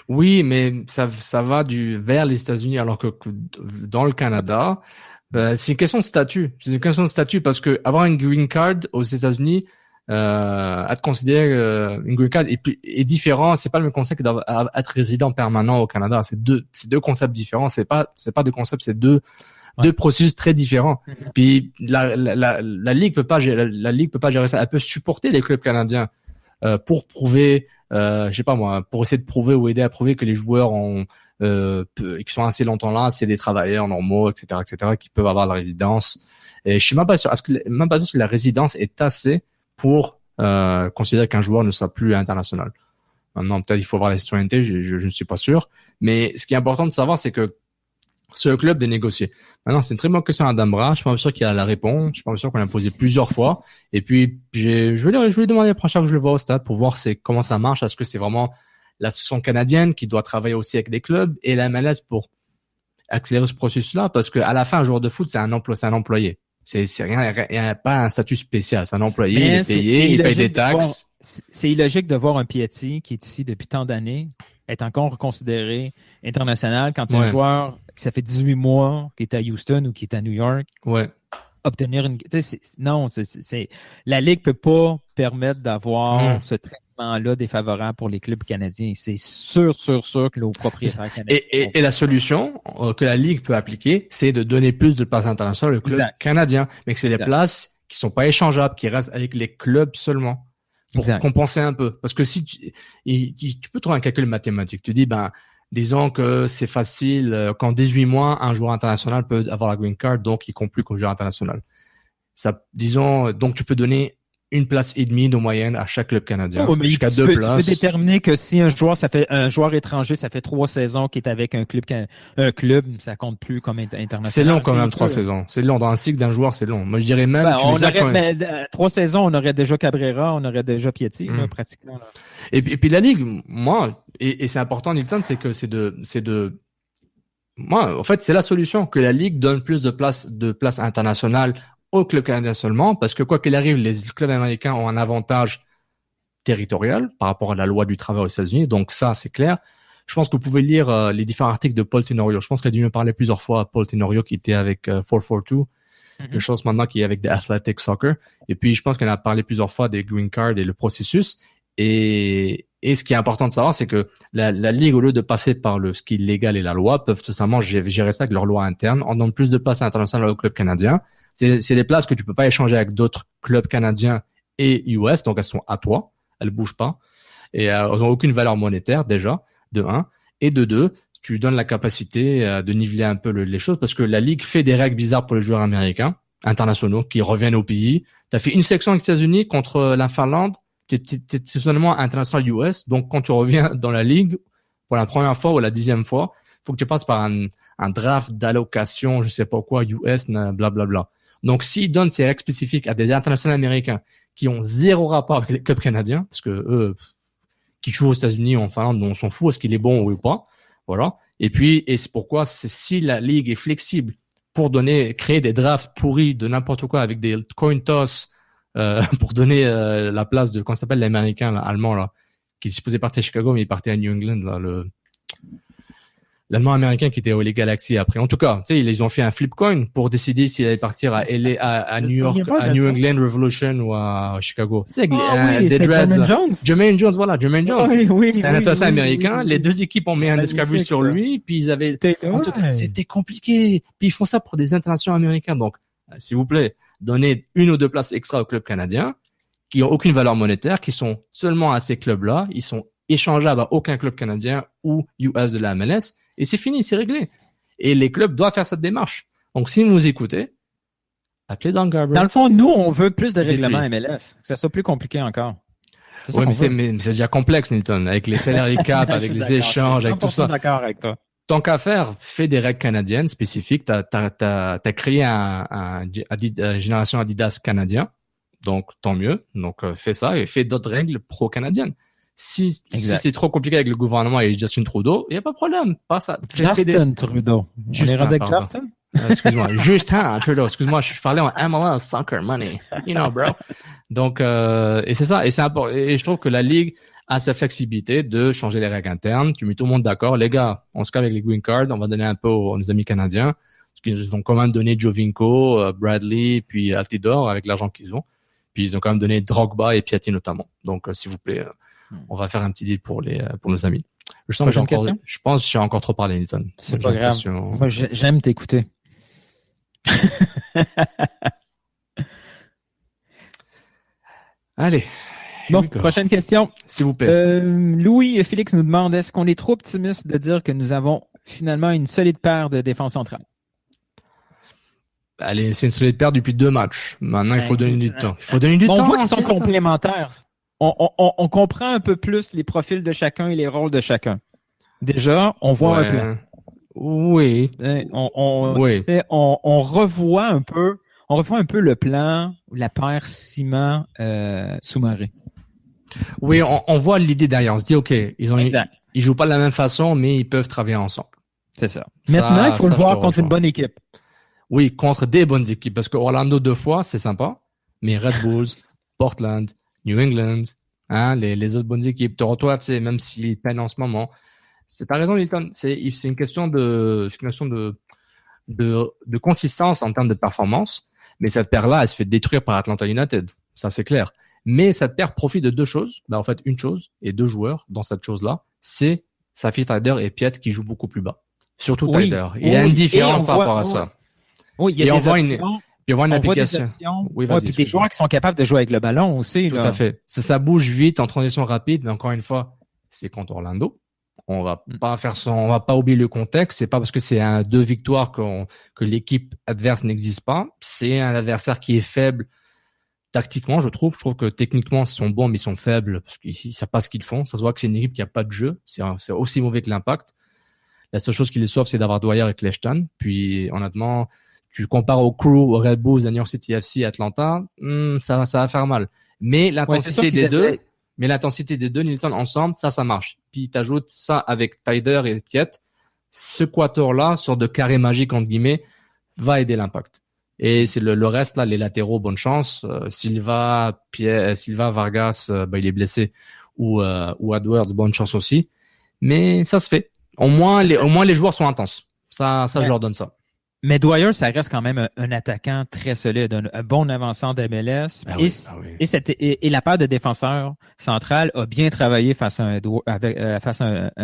Oui, mais ça va vers les États-Unis, alors que dans le Canada, c'est une question de statut. C'est une question de statut parce que avoir une green card aux États-Unis, être considéré une green card est différent. C'est pas le même concept que d'être résident permanent au Canada. C'est deux concepts différents. C'est pas deux concepts, c'est deux processus très différents. Puis la ligue peut pas gérer ça. Elle peut supporter les clubs canadiens pour prouver, je sais pas moi, pour essayer de prouver ou aider à prouver que les joueurs qui sont assez longtemps là, c'est des travailleurs normaux, etc., qui peuvent avoir la résidence. Et je suis même pas sûr si la résidence est assez pour considérer qu'un joueur ne sera plus international. Maintenant, peut-être il faut voir la citoyenneté, je ne suis pas sûr. Mais ce qui est important de savoir, c'est que c'est le club de négocier. Maintenant, c'est une très bonne question à Adam Bras. Je suis pas sûr qu'il a la réponse. Je suis pas sûr qu'on l'a posée plusieurs fois. Et puis, je vais lui demander la prochaine fois que je le vois au stade pour voir comment ça marche. Est-ce que c'est vraiment l'association canadienne qui doit travailler aussi avec des clubs et la MLS pour accélérer ce processus-là? Parce que à la fin, un joueur de foot, c'est un employé. C'est rien, il n'y a pas un statut spécial. C'est un employé, il est payé, il paye des taxes. C'est illogique de voir un Piatti qui est ici depuis tant d'années être encore considéré international quand un joueur qui ça fait 18 mois qui est à Houston ou qui est à New York. Ouais. Obtenir une, la Ligue peut pas permettre d'avoir ce traitement-là défavorable pour les clubs canadiens. C'est sûr que nos propriétaires canadiens. Et la solution que la Ligue peut appliquer, c'est de donner plus de places internationales aux clubs canadiens. Mais que c'est des places qui sont pas échangeables, qui restent avec les clubs seulement. Pour compenser un peu. Parce que si tu peux trouver un calcul mathématique, tu dis, disons que c'est facile, qu'en 18 mois, un joueur international peut avoir la green card, donc il compte plus comme joueur international. Donc tu peux donner une place et demie de moyenne à chaque club canadien. Jusqu'à 2 places. Tu peux déterminer que si un joueur étranger, ça fait 3 saisons qu'il est avec un club, ça compte plus comme international. C'est long quand même, 3 saisons. C'est long. Dans un cycle d'un joueur, c'est long. Moi, je dirais même, 3 saisons, on aurait déjà Cabrera, on aurait déjà Piatti, pratiquement. Là. Et puis la Ligue, moi, et c'est important, Nilton, c'est que moi, en fait, c'est la solution, que la Ligue donne plus de places internationales au club canadien seulement, parce que quoi qu'il arrive, les clubs américains ont un avantage territorial par rapport à la loi du travail aux États-Unis. Donc ça, c'est clair. Je pense que vous pouvez lire les différents articles de Paul Tenorio. Je pense qu'il a dû me parler plusieurs fois à Paul Tenorio qui était avec 442, quelque chose maintenant qui est avec The Athletic Soccer. Et puis, je pense qu'il a parlé plusieurs fois des green cards et le processus. Et ce qui est important de savoir, c'est que la Ligue, au lieu de passer par ce qui est légal et la loi, peuvent tout simplement gérer ça avec leur loi interne. On donne plus de places internationales au club canadien. C'est des places que tu peux pas échanger avec d'autres clubs canadiens et US, donc elles sont à toi, elles bougent pas et elles ont aucune valeur monétaire déjà, de 1, et de 2, tu donnes la capacité de niveler un peu les choses parce que la Ligue fait des règles bizarres pour les joueurs américains, internationaux, qui reviennent au pays. Tu as fait une section aux États-Unis contre la Finlande, t'es seulement international US, donc quand tu reviens dans la Ligue pour la première fois ou la 10e fois, faut que tu passes par un draft d'allocation, je sais pas quoi, US, blablabla. Donc, s'ils donnent ces règles spécifiques à des internationaux américains qui ont zéro rapport avec les clubs canadiens, parce que eux, qui jouent aux États-Unis ou en Finlande, on s'en fout, est-ce qu'il est bon ou pas, voilà. Et c'est pourquoi si la Ligue est flexible pour créer des drafts pourris de n'importe quoi avec des coin toss, pour donner la place de, comment s'appelle l'américain, allemand, là, qui est supposé partir à Chicago, mais il partait à New England, là, l'allemand américain qui était au Galaxy après. En tout cas, tu sais, ils ont fait un flip coin pour décider s'il allait partir à LA, à New York, à New England Revolution ou à Chicago. C'est des Dreads. Jermaine Jones, voilà, Jermaine Jones. C'était un international américain. Les deux équipes ont mis un discovery sur lui, puis ils avaient, en tout cas, c'était compliqué. Puis ils font ça pour des internationaux américains. Donc, s'il vous plaît, donnez 1 ou 2 places extra aux clubs canadiens qui ont aucune valeur monétaire, qui sont seulement à ces clubs-là. Ils sont échangeables à aucun club canadien ou US de la MLS. Et c'est fini, c'est réglé. Et les clubs doivent faire cette démarche. Donc, si vous nous écoutez, appelez Don Garber. Dans le fond, nous, on veut plus de règlements MLS. Que ça soit plus compliqué encore. C'est ça Ouais, qu'on veut. mais c'est déjà complexe, Nilton, avec les salary cap, avec les échanges, avec tout ça. D'accord avec toi. Tant qu'à faire, fais des règles canadiennes spécifiques. T'as créé une génération Adidas canadien. Donc, tant mieux. Donc, fais ça et fais d'autres règles pro-canadiennes. Si c'est trop compliqué avec le gouvernement et Justin Trudeau, il n'y a pas de problème. Pas ça. Justin Trudeau. Justin, On est rendu avec pardon. Justin? Excuse-moi. Justin Trudeau. Excuse-moi, je parlais en MLS soccer money. You know, bro. Donc, et c'est ça. Et c'est important. Et je trouve que la Ligue a sa flexibilité de changer les règles internes. Tu mets tout le monde d'accord. Les gars, on se calme avec les green cards. On va donner un peu à nos amis canadiens. Parce qu'ils ont quand même donné Jovinko, Bradley, puis Altidore avec l'argent qu'ils ont. Puis ils ont quand même donné Drogba et Piatti notamment. Donc, s'il vous plaît, on va faire un petit deal pour nos amis. Je pense que j'ai encore trop parlé, Nilton. C'est pas grave. Moi, j'aime t'écouter. Allez. Bon, prochaine question. S'il vous plaît. Louis et Félix nous demandent, est-ce qu'on est trop optimiste de dire que nous avons finalement une solide paire de défense centrale? Allez, c'est une solide paire depuis 2 matchs. Maintenant, il faut donner du temps. Il faut donner du temps. On voit qu'ils sont complémentaires. On comprend un peu plus les profils de chacun et les rôles de chacun. Déjà, on voit un plan. Oui. On revoit un peu le plan, la paire ciment sous-marin. Oui, on voit l'idée derrière. On se dit, OK, ils jouent pas de la même façon, mais ils peuvent travailler ensemble. C'est ça. Maintenant, il faut le voir contre une bonne équipe. Oui, contre des bonnes équipes. Parce que Orlando 2 fois, c'est sympa. Mais Red Bulls, Portland, New England, les autres bonnes équipes, Toronto FC, même s'ils peinent en ce moment. T'as raison, Milton. C'est une question de consistance en termes de performance. Mais cette paire-là, elle se fait détruire par Atlanta United. Ça, c'est clair. Mais cette paire profite de 2 choses. En fait, une chose et 2 joueurs dans cette chose-là, c'est Safi Taider et Piet qui jouent beaucoup plus bas. Surtout Taider. Il y a une différence par rapport à ça. Oui, il y a des options. Puis on voit une application. Oui, puis des joueurs qui sont capables de jouer avec le ballon aussi. Tout à fait. Ça bouge vite en transition rapide, mais encore une fois, c'est contre Orlando. On va pas oublier le contexte. C'est pas parce que c'est 2 victoires que l'équipe adverse n'existe pas. C'est un adversaire qui est faible tactiquement, je trouve. Je trouve que techniquement, ils sont bons, mais ils sont faibles parce qu'ils savent pas ce qu'ils font. Ça se voit que c'est une équipe qui a pas de jeu. C'est aussi mauvais que l'Impact. La seule chose qui les sauve, c'est d'avoir Dwyer et Kleshtan. Puis, honnêtement, tu compares au Crew, au Red Bulls, à New York City FC, Atlanta, ça va faire mal. Mais l'intensité des deux, Nilton, ensemble, ça marche. Puis t'ajoutes ça avec Taider et Piet, ce quatuor-là, sorte de carré magique, entre guillemets, va aider l'Impact. Et c'est le reste, là, les latéraux, bonne chance. Silva, Vargas, il est blessé. Ou Edwards, bonne chance aussi. Mais ça se fait. Au moins, les joueurs sont intenses. Ça, je leur donne ça. Mais Dwyer, ça reste quand même un attaquant très solide, un bon avançant d'MLS. Et la paire de défenseurs centrales a bien travaillé face à un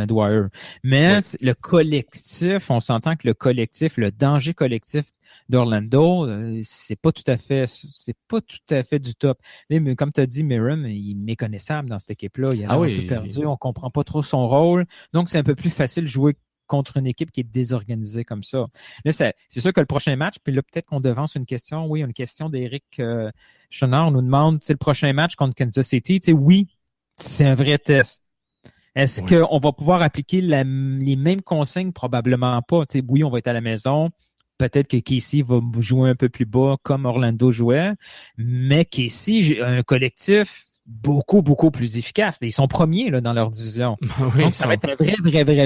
Dwyer. Mais le collectif, on s'entend que le danger collectif d'Orlando, c'est pas tout à fait du top. Mais comme tu as dit, Miram, il est méconnaissable dans cette équipe-là. Il a un peu perdu, on comprend pas trop son rôle. Donc, c'est un peu plus facile de jouer contre une équipe qui est désorganisée comme ça. Là, c'est sûr que le prochain match, puis là, peut-être qu'on devance une question. Oui, une question d'Éric Chenard. On nous demande, le prochain match contre Kansas City, oui, c'est un vrai test. Est-ce qu'on va pouvoir appliquer les mêmes consignes? Probablement pas. Oui, on va être à la maison. Peut-être que Casey va jouer un peu plus bas comme Orlando jouait. Mais Casey a un collectif beaucoup, beaucoup plus efficace. Ils sont premiers là, dans leur division. Oui, donc, ça va être un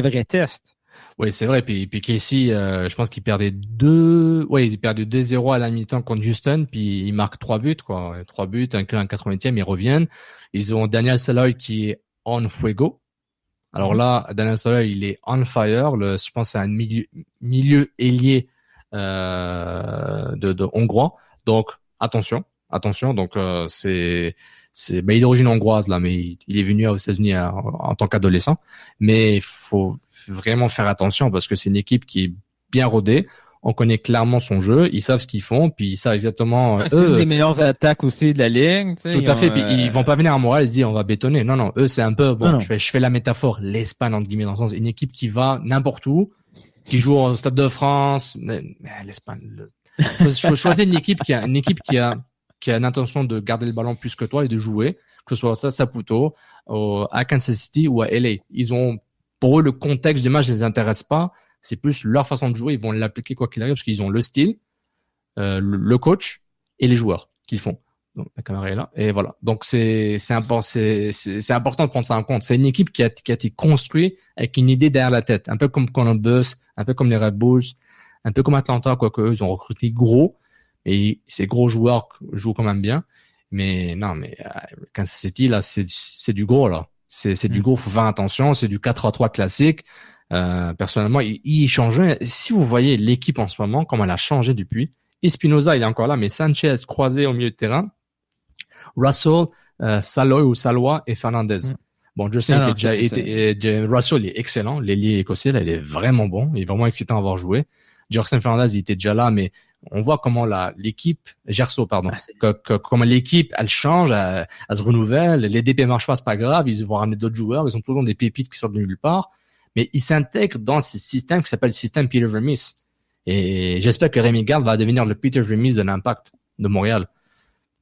vrai test. Oui, c'est vrai. Puis Casey, je pense qu'il perdait 2-0 à la mi-temps contre Houston, puis il marque 3 buts, quoi. 3 buts, un 80e, ils reviennent. Ils ont Daniel Saloy qui est on fuego. Alors là, Daniel Saloy, il est on fire. Je pense que c'est un milieu ailier de hongrois. Donc, attention. Donc, il est d'origine hongroise, là, mais il est venu aux États-Unis en tant qu'adolescent. Mais il faut vraiment faire attention parce que c'est une équipe qui est bien rodée. On connaît clairement son jeu, ils savent ce qu'ils font, puis ils savent exactement. C'est une des meilleures attaques aussi de la ligue. Tout à fait. Puis ils vont pas venir à Montréal et se dire on va bétonner. Non, eux c'est un peu je fais la métaphore, l'Espagne entre guillemets dans le sens une équipe qui va n'importe où, qui joue au Stade de France, mais l'Espagne. Choisir une équipe qui a qui a l'intention de garder le ballon plus que toi et de jouer, que ce soit ça, Saputo, à Kansas City ou à LA. Pour eux, le contexte du match ne les intéresse pas. C'est plus leur façon de jouer. Ils vont l'appliquer quoi qu'il arrive parce qu'ils ont le style, le coach et les joueurs qu'ils font. Donc, la caméra est là. Et voilà. Donc, c'est important de prendre ça en compte. C'est une équipe qui a été construite avec une idée derrière la tête. Un peu comme Columbus, un peu comme les Red Bulls, un peu comme Atlanta, quoique eux, ils ont recruté gros. Et ces gros joueurs jouent quand même bien. Mais Kansas City, là, c'est du gros, là. C'est du gros, faut faire attention. C'est du 4-3 classique. Personnellement, il changeait. Si vous voyez l'équipe en ce moment, comment elle a changé depuis. Espinoza, il est encore là, mais Sanchez croisé au milieu de terrain. Russell, Saloy et Fernandez. Bon, je sais, Russell, il est excellent. L'ailier écossais, là, il est vraiment bon. Il est vraiment excitant à avoir joué. Jerson Fernandez, il était déjà là, mais on voit comment l'équipe, comment l'équipe, elle change, elle se renouvelle. Les DP marchent pas, c'est pas grave. Ils vont ramener d'autres joueurs. Ils ont toujours des pépites qui sortent de nulle part. Mais ils s'intègrent dans ce système qui s'appelle le système Peter Vermes. Et j'espère que Rémi Garde va devenir le Peter Vermes de l'Impact de Montréal.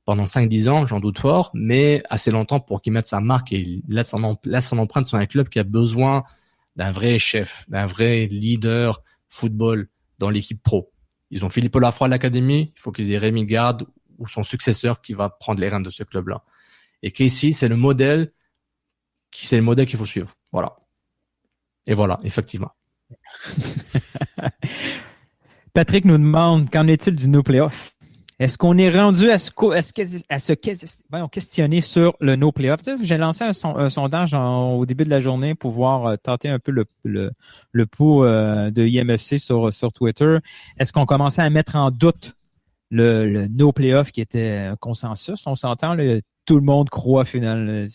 Pendant 5-10 ans, j'en doute fort, mais assez longtemps pour qu'il mette sa marque et laisse son empreinte sur un club qui a besoin d'un vrai chef, d'un vrai leader football dans l'équipe pro. Ils ont Philippe Lafroy à l'académie, il faut qu'ils aient Rémi Garde ou son successeur qui va prendre les rênes de ce club-là. Et Casey, c'est le modèle qu'il faut suivre. Voilà. Et voilà, effectivement. Patrick nous demande, qu'en est-il du no playoff? Est-ce qu'on est rendu à se questionner sur le no playoff? Tu sais, j'ai lancé un sondage au début de la journée pour voir tenter un peu le pouls de IMFC sur Twitter. Est-ce qu'on commençait à mettre en doute le no playoff qui était un consensus? On s'entend, tout le monde croit finalement.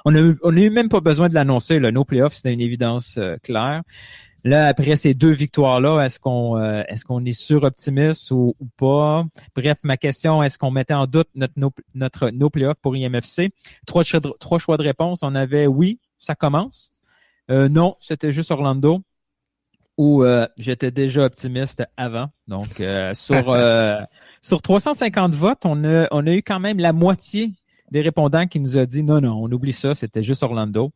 On n'a eu même pas besoin de l'annoncer. Le no playoff, c'était une évidence claire. Là, après ces 2 victoires-là, est-ce qu'on est suroptimiste ou pas? Bref, ma question, est-ce qu'on mettait en doute notre no playoff pour IMFC? 3 choix de réponse. On avait oui, ça commence. Non, c'était juste Orlando. Ou j'étais déjà optimiste avant. Donc, sur 350 votes, on a eu quand même la moitié des répondants qui nous a dit non, on oublie ça, c'était juste Orlando.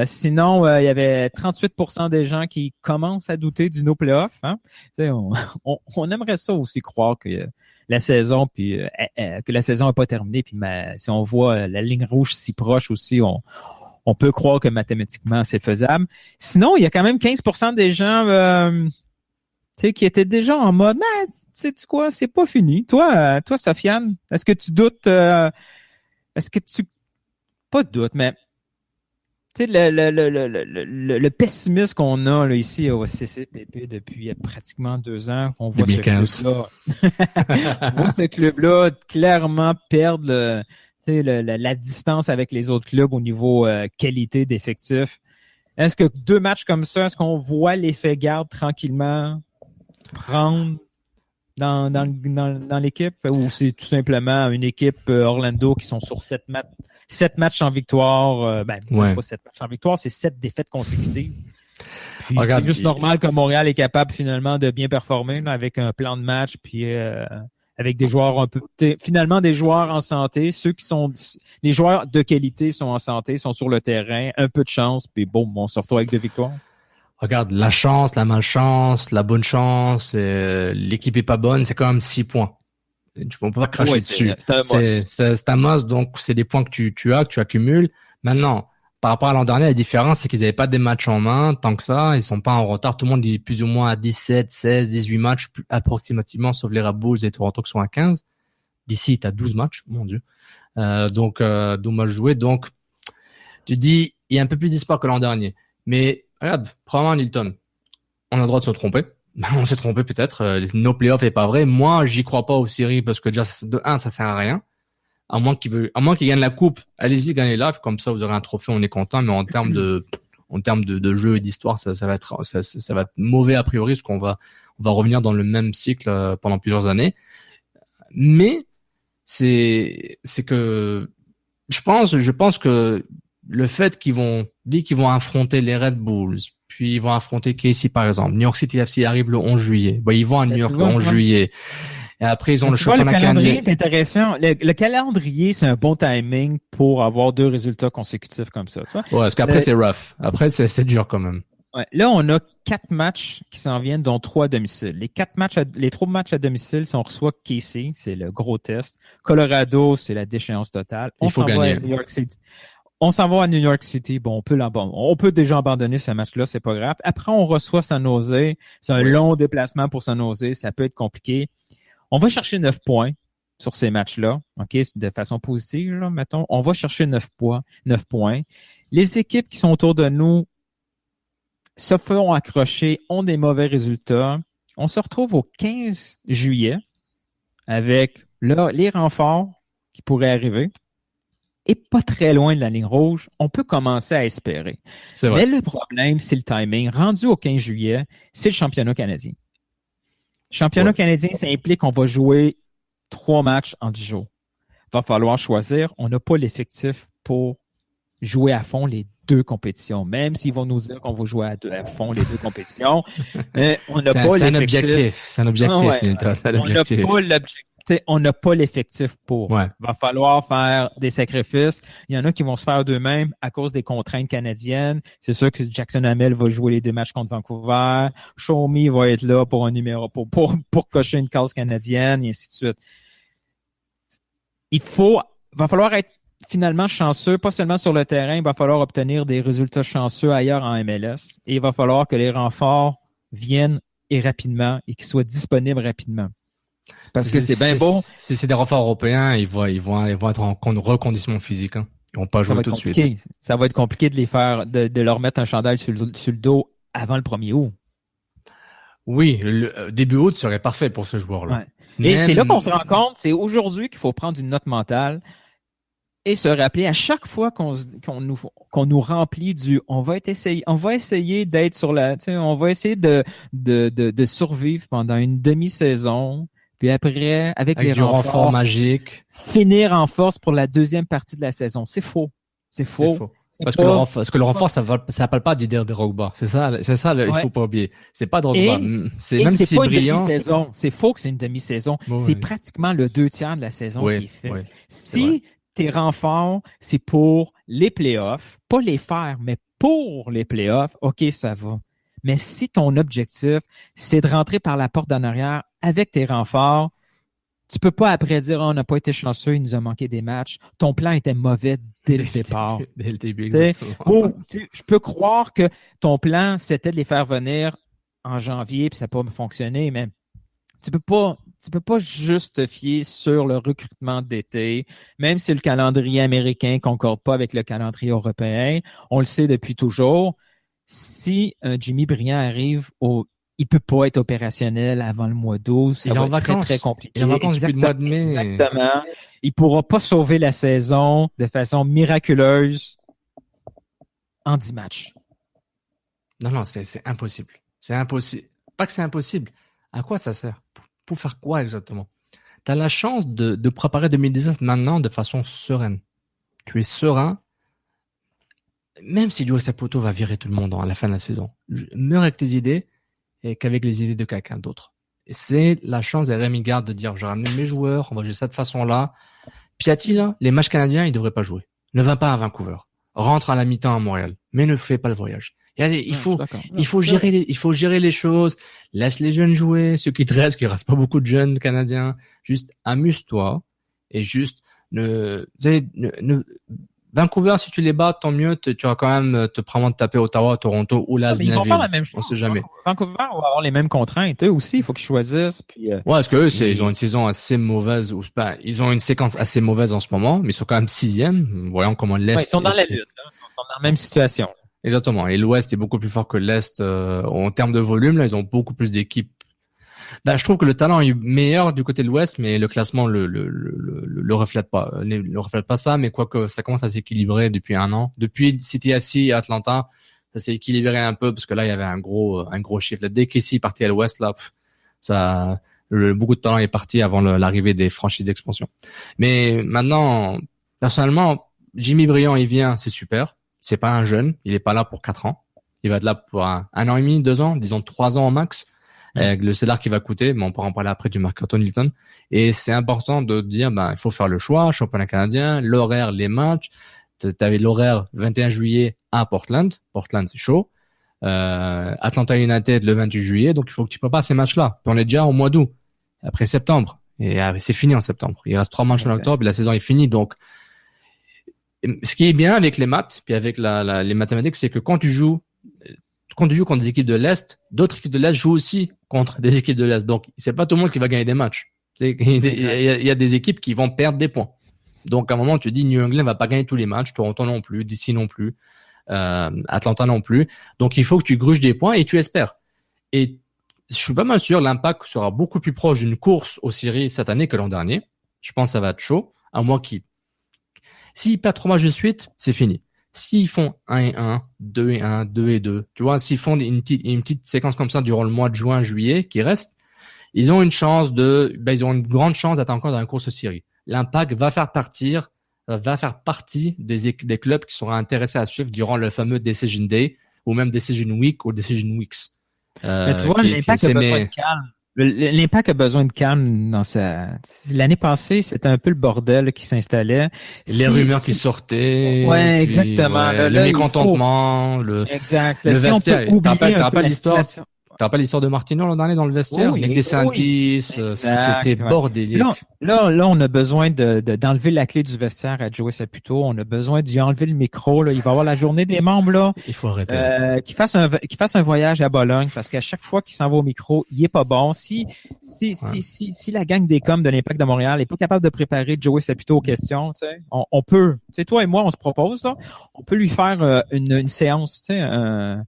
Sinon, il y avait 38% des gens qui commencent à douter du no playoff. Hein? On aimerait ça aussi croire que la saison, puis que la saison n'est pas terminée. Puis si on voit la ligne rouge si proche aussi, on peut croire que mathématiquement c'est faisable. Sinon, il y a quand même 15% des gens qui étaient déjà en mode sais-tu quoi, c'est pas fini. Toi, Sofiane, est-ce que tu doutes pas de doute, mais tu sais, le pessimisme qu'on a là, ici au CCPP depuis pratiquement 2 ans, on voit 2015. ce club-là clairement perdre la distance avec les autres clubs au niveau qualité d'effectifs. Est-ce que 2 matchs comme ça, est-ce qu'on voit l'effet garde tranquillement prendre dans l'équipe, ou c'est tout simplement une équipe Orlando qui sont sur 7 matchs en victoire, pas 7 matchs en victoire, c'est 7 défaites consécutives. Puis c'est juste normal que Montréal est capable finalement de bien performer là, avec un plan de match, puis avec des joueurs finalement des joueurs en santé, les joueurs de qualité sont en santé, sont sur le terrain, un peu de chance, puis boum, on se retrouve avec 2 victoires. Regarde, la chance, la malchance, la bonne chance, l'équipe est pas bonne, c'est quand même 6 points. On peut pas cracher dessus. C'est un must, donc c'est des points que tu accumules. Maintenant, par rapport à l'an dernier, la différence, c'est qu'ils n'avaient pas des matchs en main tant que ça. Ils sont pas en retard. Tout le monde est plus ou moins à 17, 16, 18 matchs approximativement, sauf les Red Bulls et Toronto qui sont à 15. D'ici, t'as 12 matchs, mon Dieu. Donc, dommage joué. Donc, tu dis, il y a un peu plus d'espoir que l'an dernier. Mais, regarde, probablement Nilton. On a le droit de se tromper. On s'est trompé peut-être. No playoff est pas vrai. Moi, j'y crois pas aux séries parce que déjà, de 1, ça sert à rien. À moins qu'il gagne la coupe, allez-y, gagnez-la. Comme ça, vous aurez un trophée, on est content. Mais en termes de jeu et d'histoire, ça va être mauvais a priori parce qu'on va revenir dans le même cycle pendant plusieurs années. Mais c'est que je pense que le fait qu'ils vont affronter les Red Bulls, puis ils vont affronter KC par exemple. New York City FC arrive le 11 juillet. Ils vont à New York le 11 juillet. Et après, ils ont le Tu vois, le championnat calendrier canadien. est intéressant. Le calendrier, c'est un bon timing pour avoir 2 résultats consécutifs comme ça. Tu vois? Ouais, parce qu'après, c'est rough. Après, c'est dur quand même. Ouais. Là, on a 4 matchs qui s'en viennent, dont 3 à domicile. Les 3 matchs à domicile, si on reçoit Casey, c'est le gros test. Colorado, c'est la déchéance totale. Il faut gagner. À New York City. On s'en va à New York City. Bon, on peut déjà abandonner ce match-là, c'est pas grave. Après, on reçoit San Jose. C'est un long déplacement pour San Jose. Ça peut être compliqué. On va chercher 9 points sur ces matchs-là. OK? De façon positive, là, mettons. On va chercher 9 points. Les équipes qui sont autour de nous se feront accrocher, ont des mauvais résultats. On se retrouve au 15 juillet avec là, les renforts qui pourraient arriver. Et pas très loin de la ligne rouge, on peut commencer à espérer. C'est vrai. Mais le problème, c'est le timing. Rendu au 15 juillet, c'est le championnat canadien. Le championnat canadien, ça implique qu'on va jouer 3 matchs en 10 jours. Il va falloir choisir. On n'a pas l'effectif pour jouer à fond les 2 compétitions. Même s'ils vont nous dire qu'on va jouer à fond les 2 compétitions, mais on n'a pas l'effectif. C'est un objectif, Ouais. Milton. C'est un objectif. On n'a pas l'effectif pour. Ouais. Il va falloir faire des sacrifices. Il y en a qui vont se faire d'eux-mêmes à cause des contraintes canadiennes. C'est sûr que Jackson Hamel va jouer les 2 matchs contre Vancouver. Show Me va être là pour un numéro, pour cocher une case canadienne, et ainsi de suite. Va falloir être finalement chanceux, pas seulement sur le terrain, il va falloir obtenir des résultats chanceux ailleurs en MLS. Et il va falloir que les renforts viennent et rapidement et qu'ils soient disponibles rapidement. Parce que c'est bien beau. Si c'est des renforts européens, ils vont être en reconditionnement physique. Hein. Ils vont pas jouer tout de suite. Ça va être compliqué de les faire, de leur mettre un chandail sur le dos avant le 1er août. Oui, le début août serait parfait pour ce joueur-là. Ouais. Et c'est là qu'on se rend compte, c'est aujourd'hui qu'il faut prendre une note mentale et se rappeler à chaque fois qu'on nous remplit on va essayer d'être sur on va essayer de survivre pendant une demi-saison. Puis après, avec les du renfort magique, finir en force pour la deuxième partie de la saison. C'est faux. C'est faux. Parce que le renfort, ça parle pas d'Ider Drogba. C'est ça, il faut pas oublier. C'est pas Drogba. C'est même si c'est brillant. Demi-saison. C'est faux que c'est une demi-saison. Bon, c'est oui. pratiquement le 2/3 de la saison qui est fait. Oui, si tes renforts, c'est pour les playoffs, pas les faire, mais pour les playoffs, OK, ça va. Mais si ton objectif, c'est de rentrer par la porte d'en arrière avec tes renforts, tu peux pas après dire, on n'a pas été chanceux, il nous a manqué des matchs. Ton plan était mauvais dès le départ. Dès le début, exactement. Je peux croire que ton plan, c'était de les faire venir en janvier, puis ça n'a pas fonctionné, mais tu peux pas juste te fier sur le recrutement d'été, même si le calendrier américain concorde pas avec le calendrier européen. On le sait depuis toujours. Si un Jimmy Brillant arrive il peut pas être opérationnel avant le mois d'août. Ça va être très, très compliqué. Il est en vacances depuis le mois de mai. Exactement. Il pourra pas sauver la saison de façon miraculeuse en 10 matchs. Non, c'est impossible. C'est impossible. Pas que c'est impossible. À quoi ça sert? Pour faire quoi exactement? Tu as la chance de préparer 2019 maintenant de façon sereine. Tu es serein. Même si Joey Saputo va virer tout le monde à la fin de la saison, meurs avec tes idées et qu'avec les idées de quelqu'un d'autre. Et c'est la chance de Rémi Garde de dire, je ramène mes joueurs, on va jouer ça de façon-là. Piatti, là, les matchs canadiens, il devrait pas jouer. Ne va pas à Vancouver. Rentre à la mi-temps à Montréal. Mais ne fais pas le voyage. Il faut gérer les choses. Laisse les jeunes jouer. Ceux qui te restent, qu'il reste pas beaucoup de jeunes Canadiens. Juste amuse-toi. Et juste Vancouver, si tu les bats, tant mieux. Tu vas quand même te probablement taper Ottawa, Toronto ou Las Vegas. Ils vont faire la même chose. On sait jamais. Vancouver va avoir les mêmes contraintes. Eux aussi, il faut qu'ils choisissent. Puis, ouais, parce que eux, ils ont une saison assez mauvaise. Ils ont une séquence assez mauvaise en ce moment, mais ils sont quand même 6e. Voyons comment l'Est. Ils sont dans la lutte. Ils sont dans la même situation. Exactement. Et l'Ouest est beaucoup plus fort que l'Est en termes de volume. Là, ils ont beaucoup plus d'équipes. Je trouve que le talent est meilleur du côté de l'Ouest, mais le classement le reflète pas. Le reflète pas ça, mais quoique ça commence à s'équilibrer depuis un an. Depuis CTFC et Atlanta, ça s'est équilibré un peu parce que là, il y avait un gros chiffre. Dès qu'ici est parti à l'Ouest, là, beaucoup de talent est parti avant l'arrivée des franchises d'expansion. Mais maintenant, personnellement, Jimmy Brillant, il vient, c'est super. C'est pas un jeune, il est pas là pour 4 ans. Il va être là pour un an et demi, 2 ans, disons 3 ans au max. avec le salaire qui va coûter, mais on pourra en parler après du mercato Nilton. Et c'est important de dire, il faut faire le choix, championnat canadien, l'horaire, les matchs. T'avais l'horaire 21 juillet à Portland. Portland, c'est chaud. Atlanta United le 28 juillet. Donc, il faut que tu prépares ces matchs-là. Puis on est déjà au mois d'août. Après septembre. Et c'est fini en septembre. Il reste 3 matchs en octobre et la saison est finie. Donc, ce qui est bien avec les maths, puis avec les mathématiques, c'est que quand tu joues contre des équipes de l'Est, d'autres équipes de l'Est jouent aussi contre des équipes de l'Est. Donc, c'est pas tout le monde qui va gagner des matchs. Il y a des équipes qui vont perdre des points. Donc, à un moment, tu dis, New England va pas gagner tous les matchs, Toronto non plus, DC non plus, Atlanta non plus. Donc, il faut que tu gruges des points et tu espères. Et je suis pas mal sûr, l'Impact sera beaucoup plus proche d'une course aux séries cette année que l'an dernier. Je pense que ça va être chaud, à moins s'ils perdent 3 matchs de suite, c'est fini. S'ils font 1-1, 2-1, 2-2, tu vois, s'ils font une petite séquence comme ça durant le mois de juin, juillet, qui reste, ils ont une grande chance d'être encore dans la course aux séries. L'Impact va faire partie des clubs qui seront intéressés à suivre durant le fameux Decision Day, ou même Decision Week ou Decision Weeks. Mais tu vois, l'Impact a besoin de calme. L'Impact a besoin de calme l'année passée, c'était un peu le bordel qui s'installait. Les rumeurs qui sortaient. Ouais, exactement. Ouais, le mécontentement, exact. Le vestiaire. T'as pas l'histoire? situation. T'as pas l'histoire de Martino l'an dernier dans le vestiaire? Nick DeSantis, c'était bordélique. Là, on a besoin d'enlever la clé du vestiaire à Joey Saputo. On a besoin d'y enlever le micro, là. Il va avoir la journée des membres, là. Il faut arrêter. Qu'il fasse un voyage à Bologne, parce qu'à chaque fois qu'il s'en va au micro, il est pas bon. Si la gang des coms de l'Impact de Montréal est pas capable de préparer Joey Saputo aux questions, tu sais, on peut, tu sais, toi et moi, on se propose, là. On peut lui faire une séance, tu sais, un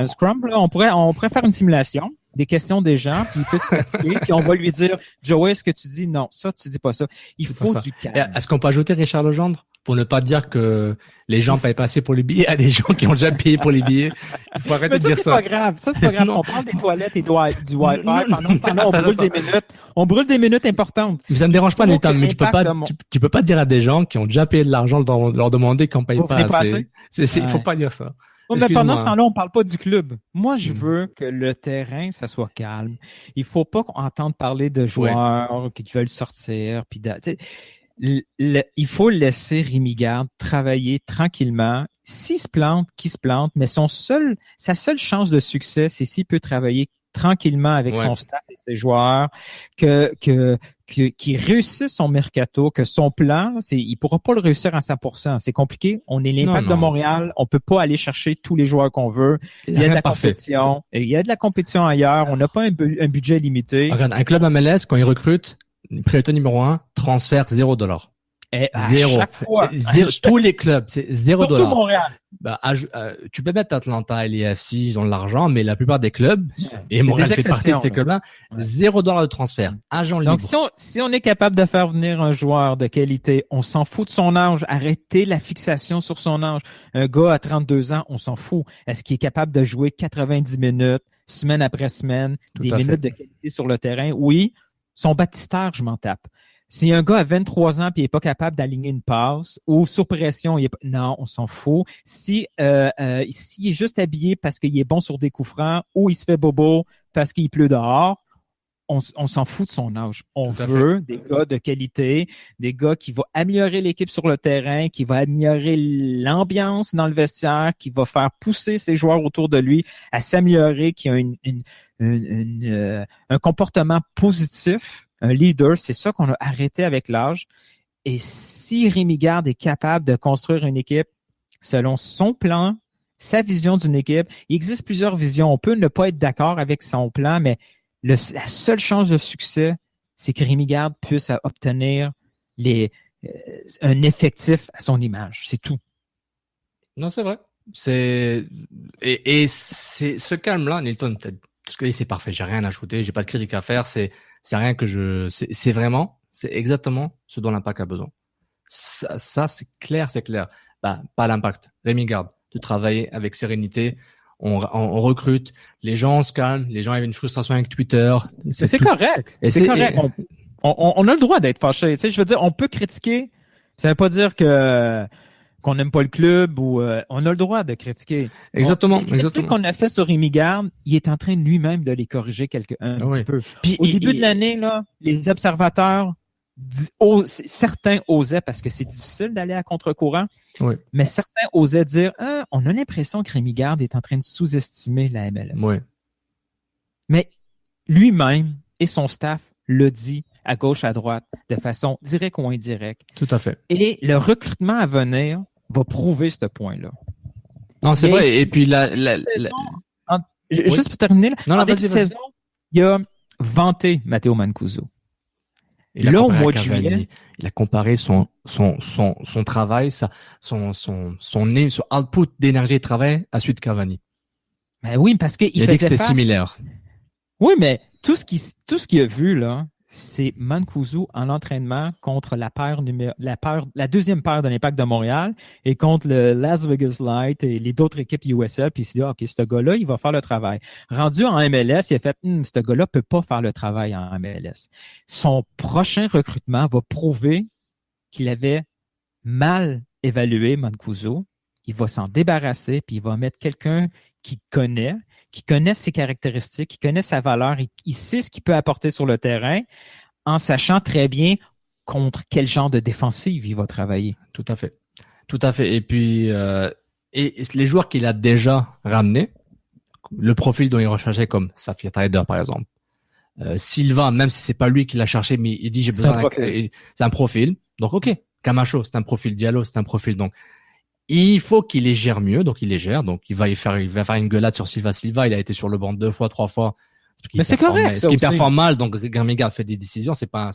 scrum, là. On pourrait faire une simulation des questions des gens, puis il peut se pratiquer, puis on va lui dire, Joey, est-ce que tu dis non, ça, tu dis pas ça. Il faut du calme. Est-ce qu'on peut ajouter Richard Legendre pour ne pas dire que les gens payent pas assez pour les billets à des gens qui ont déjà payé pour les billets? Il faut arrêter de dire ça. C'est pas grave. Ça, c'est pas grave. On parle des toilettes et du Wi-Fi. Pendant ce temps-là, on brûle des minutes importantes. Mais ça me dérange pas, Nathan, mais tu peux pas dire à des gens qui ont déjà payé de l'argent de leur demander qu'on paye pas assez. Il faut pas dire ça. Mais pendant ce temps-là, on parle pas du club. Moi, je veux que le terrain, ça soit calme. Il faut pas entendre parler de joueurs qui veulent sortir. Puis il faut laisser Rémi Garde travailler tranquillement. S'il se plante, qu'il se plante. Mais sa seule chance de succès, c'est s'il peut travailler tranquillement avec son staff et ses joueurs, qu'il réussisse son mercato, que son plan, il pourra pas le réussir à 100%. C'est compliqué. On est l'Impact de Montréal. On peut pas aller chercher tous les joueurs qu'on veut. Il y a de la compétition. Il y a de la compétition ailleurs. On n'a pas un budget limité. Regarde, un club MLS, quand il recrute, priorité numéro 1, transfert $0. Zéro. Chaque fois. Tous les clubs, c'est $0. Surtout Montréal. Tu peux mettre Atlanta et les FC, ils ont de l'argent, mais la plupart des clubs, et Montréal fait partie de ces clubs-là, $0 de transfert. Agent libre. Donc, si on est capable de faire venir un joueur de qualité, on s'en fout de son âge, arrêtez la fixation sur son âge. Un gars à 32 ans, on s'en fout. Est-ce qu'il est capable de jouer 90 minutes, semaine après semaine, des minutes de qualité sur le terrain? Oui. Son baptistère, je m'en tape. Si un gars a 23 ans et il est pas capable d'aligner une passe ou sous pression, non, on s'en fout. S'il est juste habillé parce qu'il est bon sur des coups francs ou il se fait bobo parce qu'il pleut dehors, on s'en fout de son âge. On veut des gars de qualité, des gars qui vont améliorer l'équipe sur le terrain, qui vont améliorer l'ambiance dans le vestiaire, qui va faire pousser ses joueurs autour de lui à s'améliorer, qui a un comportement positif. Un leader, c'est ça qu'on a arrêté avec l'âge. Et si Rémi Garde est capable de construire une équipe selon son plan, sa vision d'une équipe, il existe plusieurs visions. On peut ne pas être d'accord avec son plan, mais la seule chance de succès, c'est que Rémi Garde puisse obtenir un effectif à son image. C'est tout. Non, c'est vrai. C'est ce calme-là, Nilton, tout ce que dit, c'est parfait. J'ai rien à ajouter. J'ai pas de critique à faire. C'est rien que c'est exactement ce dont l'Impact a besoin. Ça, c'est clair. Pas l'Impact. Rémi Garde, de travailler avec sérénité. On recrute. Les gens se calment. Les gens avaient une frustration avec Twitter. C'est correct. C'est correct. On a le droit d'être fâché. Tu sais, je veux dire, on peut critiquer. Ça veut pas dire que qu'on n'aime pas le club ou on a le droit de critiquer. Exactement. Les critiques qu'on a fait sur Rémi Garde, il est en train lui-même de les corriger un petit peu. Puis, Au début de l'année, là, les observateurs, certains osaient, parce que c'est difficile d'aller à contre-courant, mais certains osaient dire on a l'impression que Rémi Garde est en train de sous-estimer la MLS. Oui. Mais lui-même et son staff le dit à gauche, à droite, de façon directe ou indirecte. Tout à fait. Et le recrutement à venir va prouver ce point-là. Non, c'est vrai. Et puis juste pour terminer, en début de vas-y. saison, il a vanté Matteo Mancuso. Il a là, au comparé mois de à Cavani. juillet, Il a comparé son travail, son output d'énergie et de travail à celui de Cavani. ben oui, parce qu'il Il a dit que c'était similaire. Oui, mais tout ce qu'il a vu, là, c'est Mancuso en entraînement contre la deuxième paire de l'Impact de Montréal et contre le Las Vegas Light et les d'autres équipes USL. Puis il s'est dit, OK, ce gars-là, il va faire le travail. Rendu en MLS, il a fait, ce gars-là peut pas faire le travail en MLS. Son prochain recrutement va prouver qu'il avait mal évalué Mancuso. Il va s'en débarrasser, puis il va mettre quelqu'un qui connaît ses caractéristiques, qui connaît sa valeur, il sait ce qu'il peut apporter sur le terrain, en sachant très bien contre quel genre de défensive il va travailler. Tout à fait. Tout à fait. Et puis, et les joueurs qu'il a déjà ramenés, le profil dont il recherchait comme Safia Taider, par exemple. Silva, même si c'est pas lui qui l'a cherché, mais il dit j'ai besoin c'est un profil. Donc, OK. Camacho, c'est un profil. Diallo, c'est un profil. Donc, il faut qu'il les gère mieux, donc il les gère. Donc il va faire une gueulade sur Silva. Il a été sur le banc 2 fois, 3 fois. Mais c'est correct. Parce qu'il performe mal, donc Rémi Garde fait des décisions. C'est pas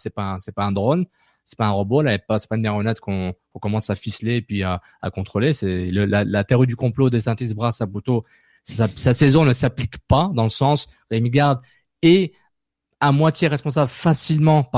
un drone, c'est pas un robot. Là, c'est pas une marionnette qu'on commence à ficeler et puis à contrôler. C'est la théorie du complot des Santis Bras Sabuto. Sa saison ne s'applique pas dans le sens Rémi Garde est à moitié responsable facilement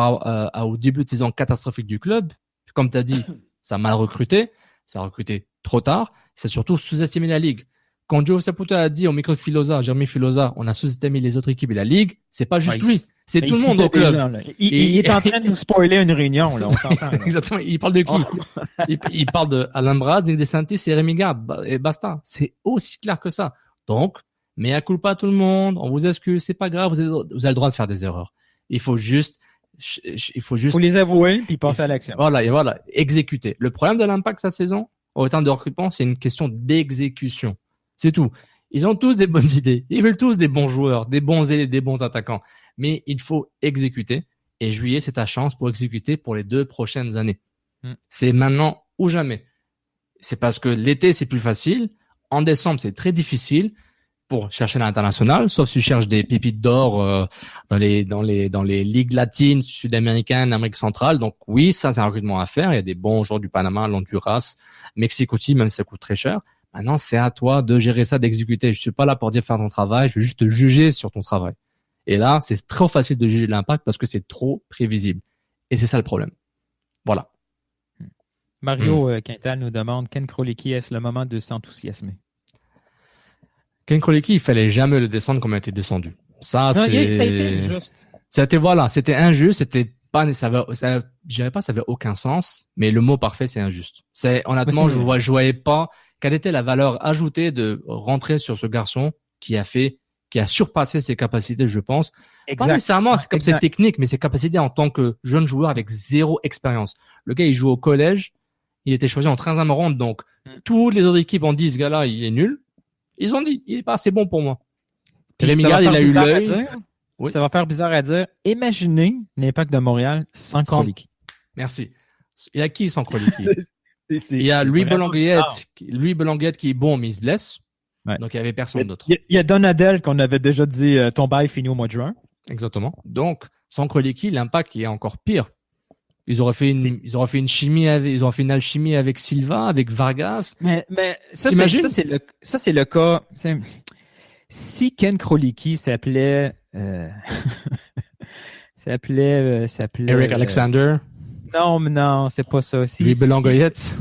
au début de saison catastrophique du club. Comme tu as dit, ça a mal recruté. Ça a recruté trop tard. C'est surtout sous-estimé la Ligue. Quand Joe Saputo a dit au micro de Jérémy Filosa, on a sous-estimé les autres équipes et la Ligue, c'est pas juste lui. C'est tout le monde au club. Gens, il est en train de nous spoiler une réunion, là. On s'entend. Exactement. Il parle de qui? Il parle de Alain Braz, Nick DeSantis et Rémi Garde. Et basta. C'est aussi clair que ça. Donc, mea culpa à tout le monde. On vous excuse. C'est pas grave. Vous avez le droit de faire des erreurs. Il faut juste les avouer puis passer à l'action. Voilà, exécuter. Le problème de l'Impact cette saison, au terme de recrutement, c'est une question d'exécution. C'est tout. Ils ont tous des bonnes idées. Ils veulent tous des bons joueurs, des bons ailiers, des bons attaquants. Mais il faut exécuter. Et juillet, c'est ta chance pour exécuter pour les 2 prochaines années. C'est maintenant ou jamais. C'est parce que l'été, c'est plus facile. En décembre, c'est très difficile pour chercher l'international, sauf si tu cherches des pépites d'or dans les ligues latines, sud-américaines, Amérique centrale. Donc oui, ça c'est un recrutement à faire. Il y a des bons joueurs du Panama, l'Honduras, Mexique aussi, même si ça coûte très cher. Maintenant, c'est à toi de gérer ça, d'exécuter. Je suis pas là pour dire faire ton travail, je veux juste te juger sur ton travail. Et là, c'est trop facile de juger l'Impact parce que c'est trop prévisible. Et c'est ça le problème. Voilà. Mario Quintal nous demande, Ken Krolicki, est-ce le moment de s'enthousiasmer? Ken Krolicki, il fallait jamais le descendre comme il a été descendu. Ça a été injuste. C'était injuste, c'était pas, je dirais pas, ça avait aucun sens, mais le mot parfait, c'est injuste. Honnêtement, je voyais pas quelle était la valeur ajoutée de rentrer sur ce garçon qui a surpassé ses capacités, je pense. Exact. Pas nécessairement comme ses techniques, mais ses capacités en tant que jeune joueur avec 0 expérience. Le gars, il joue au collège, il était choisi en 13e ronde, donc toutes les autres équipes ont dit, ce gars-là, il est nul. Ils ont dit, il est pas assez bon pour moi. Rémi Garde, il a eu l'œil. Oui. Ça va faire bizarre à dire. Imaginez l'Impact de Montréal sans Krolicki. Merci. Il y a qui sans Krolicki? Il y a Louis Belanguette qui est bon, mais il se blesse. Ouais. Donc, il y avait personne d'autre. Il y a Donadel qu'on avait déjà dit, ton bail finit au mois de juin. Exactement. Donc, sans Krolicki, l'Impact est encore pire. Ils auraient fait une alchimie avec Silva, avec Vargas. Mais ça c'est le cas. Si Ken Krolicki s'appelait Eric Alexander. Non, c'est pas ça. Louis Belangoyette.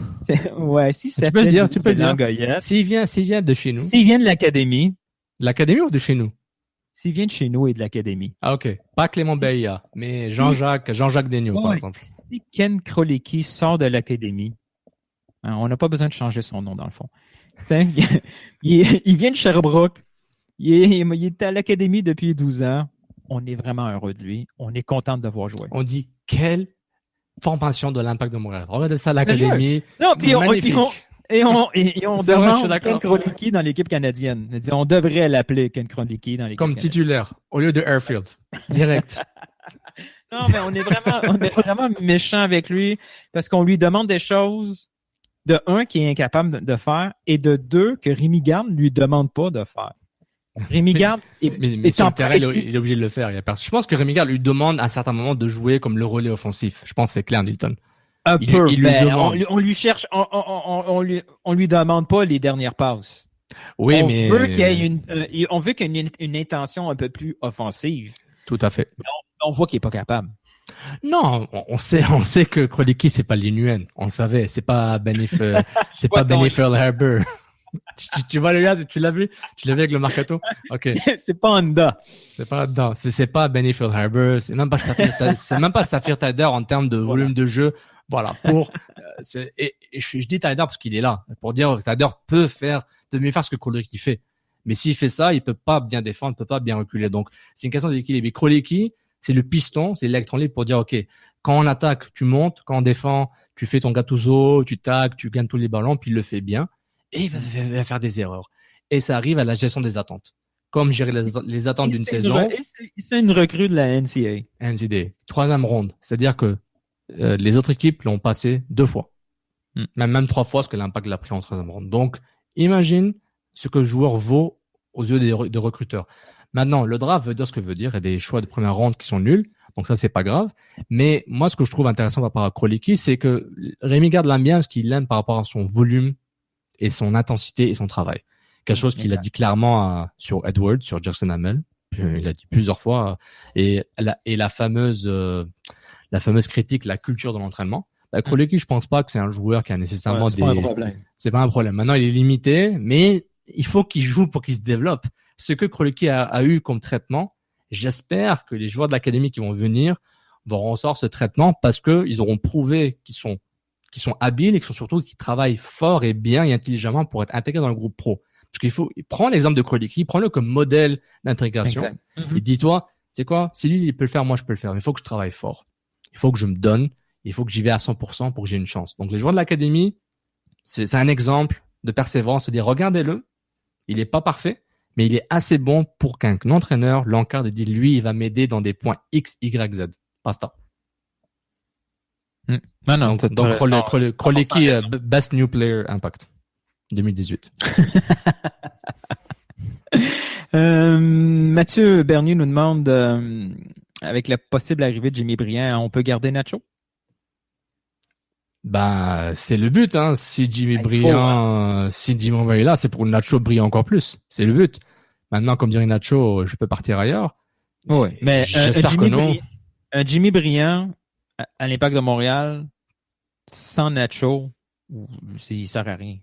Si ça tu peux le dire. S'il vient de chez nous. S'il vient de l'académie. De l'académie ou de chez nous? S'il vient de chez nous et de l'académie. Ah, ok. Pas Clément Beia, mais Jean-Jacques Desniaux, par exemple. Si Ken Krolicki sort de l'académie, Hein, on n'a pas besoin de changer son nom, dans le fond. Il vient de Sherbrooke. Il est à l'académie depuis 12 ans. On est vraiment heureux de lui. On est content de le voir jouer. On dit quelle formation de l'Impact de Montréal. Regardez ça à l'académie. Non, puis on C'est vrai, je suis demande d'accord. Ken Krolicki dans l'équipe canadienne. On devrait l'appeler Ken Krolicki dans l'équipe Comme canadienne. titulaire, au lieu de Airfield. Direct. Non, mais on est vraiment méchant avec lui parce qu'on lui demande des choses de un qu'il est incapable de faire et de deux que Rémi Garde lui demande pas de faire. Rémi Garde Mais sur le terrain, il est obligé de le faire. Je pense que Rémi Garde lui demande à un certain moment de jouer comme le relais offensif. Je pense que c'est clair, Nilton. Il lui demande. On lui cherche, on lui demande pas les dernières passes. Oui, on mais veut qu'il y ait on veut qu'il y ait une intention un peu plus offensive. tout à fait. On voit qu'il est pas capable. Non, on sait que Krolicki, c'est pas Linuen. On le savait. C'est pas Benny Earl Harbour. Tu vois le gars, tu l'as vu? Tu l'as vu avec le Marcato? Ok. C'est pas Honda. C'est pas dedans. C'est pas Benny Earl Harbour. C'est même pas Saphir Taider en termes de volume de jeu. Voilà. Et je dis Taider parce qu'il est là. Pour dire que Taider peut mieux faire ce que Krolicki fait. Mais s'il fait ça, il peut pas bien défendre, il peut pas bien reculer. Donc, c'est une question d'équilibre. Et Krolicki, c'est le piston, c'est l'électron libre pour dire, OK, quand on attaque, tu montes, quand on défend, tu fais ton Gattuso, tu tags, tu gagnes tous les ballons, puis il le fait bien. Et il va faire des erreurs. Et ça arrive à la gestion des attentes. Comme gérer les attentes d'une saison. C'est une recrue de la NCAA. NCAA. 3e ronde. C'est-à-dire que les autres équipes l'ont passé 2 fois. Même 3 fois ce que l'Impact l'a pris en 3e ronde. Donc, imagine ce que le joueur vaut aux yeux des recruteurs. Maintenant, le draft veut dire ce que veut dire. Il y a des choix de première ronde qui sont nuls. Donc ça, c'est pas grave. Mais moi, ce que je trouve intéressant par rapport à Krolicki, c'est que Rémi Garde l'aime bien parce qu'il l'aime par rapport à son volume et son intensité et son travail. Quelque chose qu'il a dit clairement sur Edwards, sur Jackson Hamel. Il a dit plusieurs fois. Et la fameuse critique, la culture de l'entraînement. Krolicki, je pense pas que c'est un joueur qui a nécessairement c'est pas un problème. C'est pas un problème. Maintenant, il est limité, mais il faut qu'il joue pour qu'il se développe. Ce que Krolicki a eu comme traitement, j'espère que les joueurs de l'académie qui vont venir vont ressortir ce traitement parce que ils auront prouvé qu'ils sont habiles et qu'ils travaillent fort et bien et intelligemment pour être intégrés dans le groupe pro. Parce qu'il faut prendre l'exemple de Krolicki, prends-le comme modèle d'intégration. Et dis-toi, c'est quoi? Si lui, il peut le faire, moi, je peux le faire. Mais il faut que je travaille fort. Il faut que je me donne. Il faut que j'y vais à 100% pour que j'ai une chance. Donc, les joueurs de l'académie, c'est un exemple de persévérance. C'est-à-dire, regardez-le. Il est pas parfait, mais il est assez bon pour qu'un entraîneur l'encadre et dise, lui, il va m'aider dans des points X, Y, Z. Basta. Donc Krolicki, Best New Player Impact 2018. Mathieu Bernier nous demande, avec la possible arrivée de Jimmy Briand, on peut garder Nacho? C'est le but, hein. Si Jimmy Briand est là, c'est pour Nacho briller encore plus. C'est le but. Maintenant, comme dirait Nacho, je peux partir ailleurs. Oui, mais j'espère que non. Un Jimmy Briand à l'Impact de Montréal, sans Nacho, il sert à rien.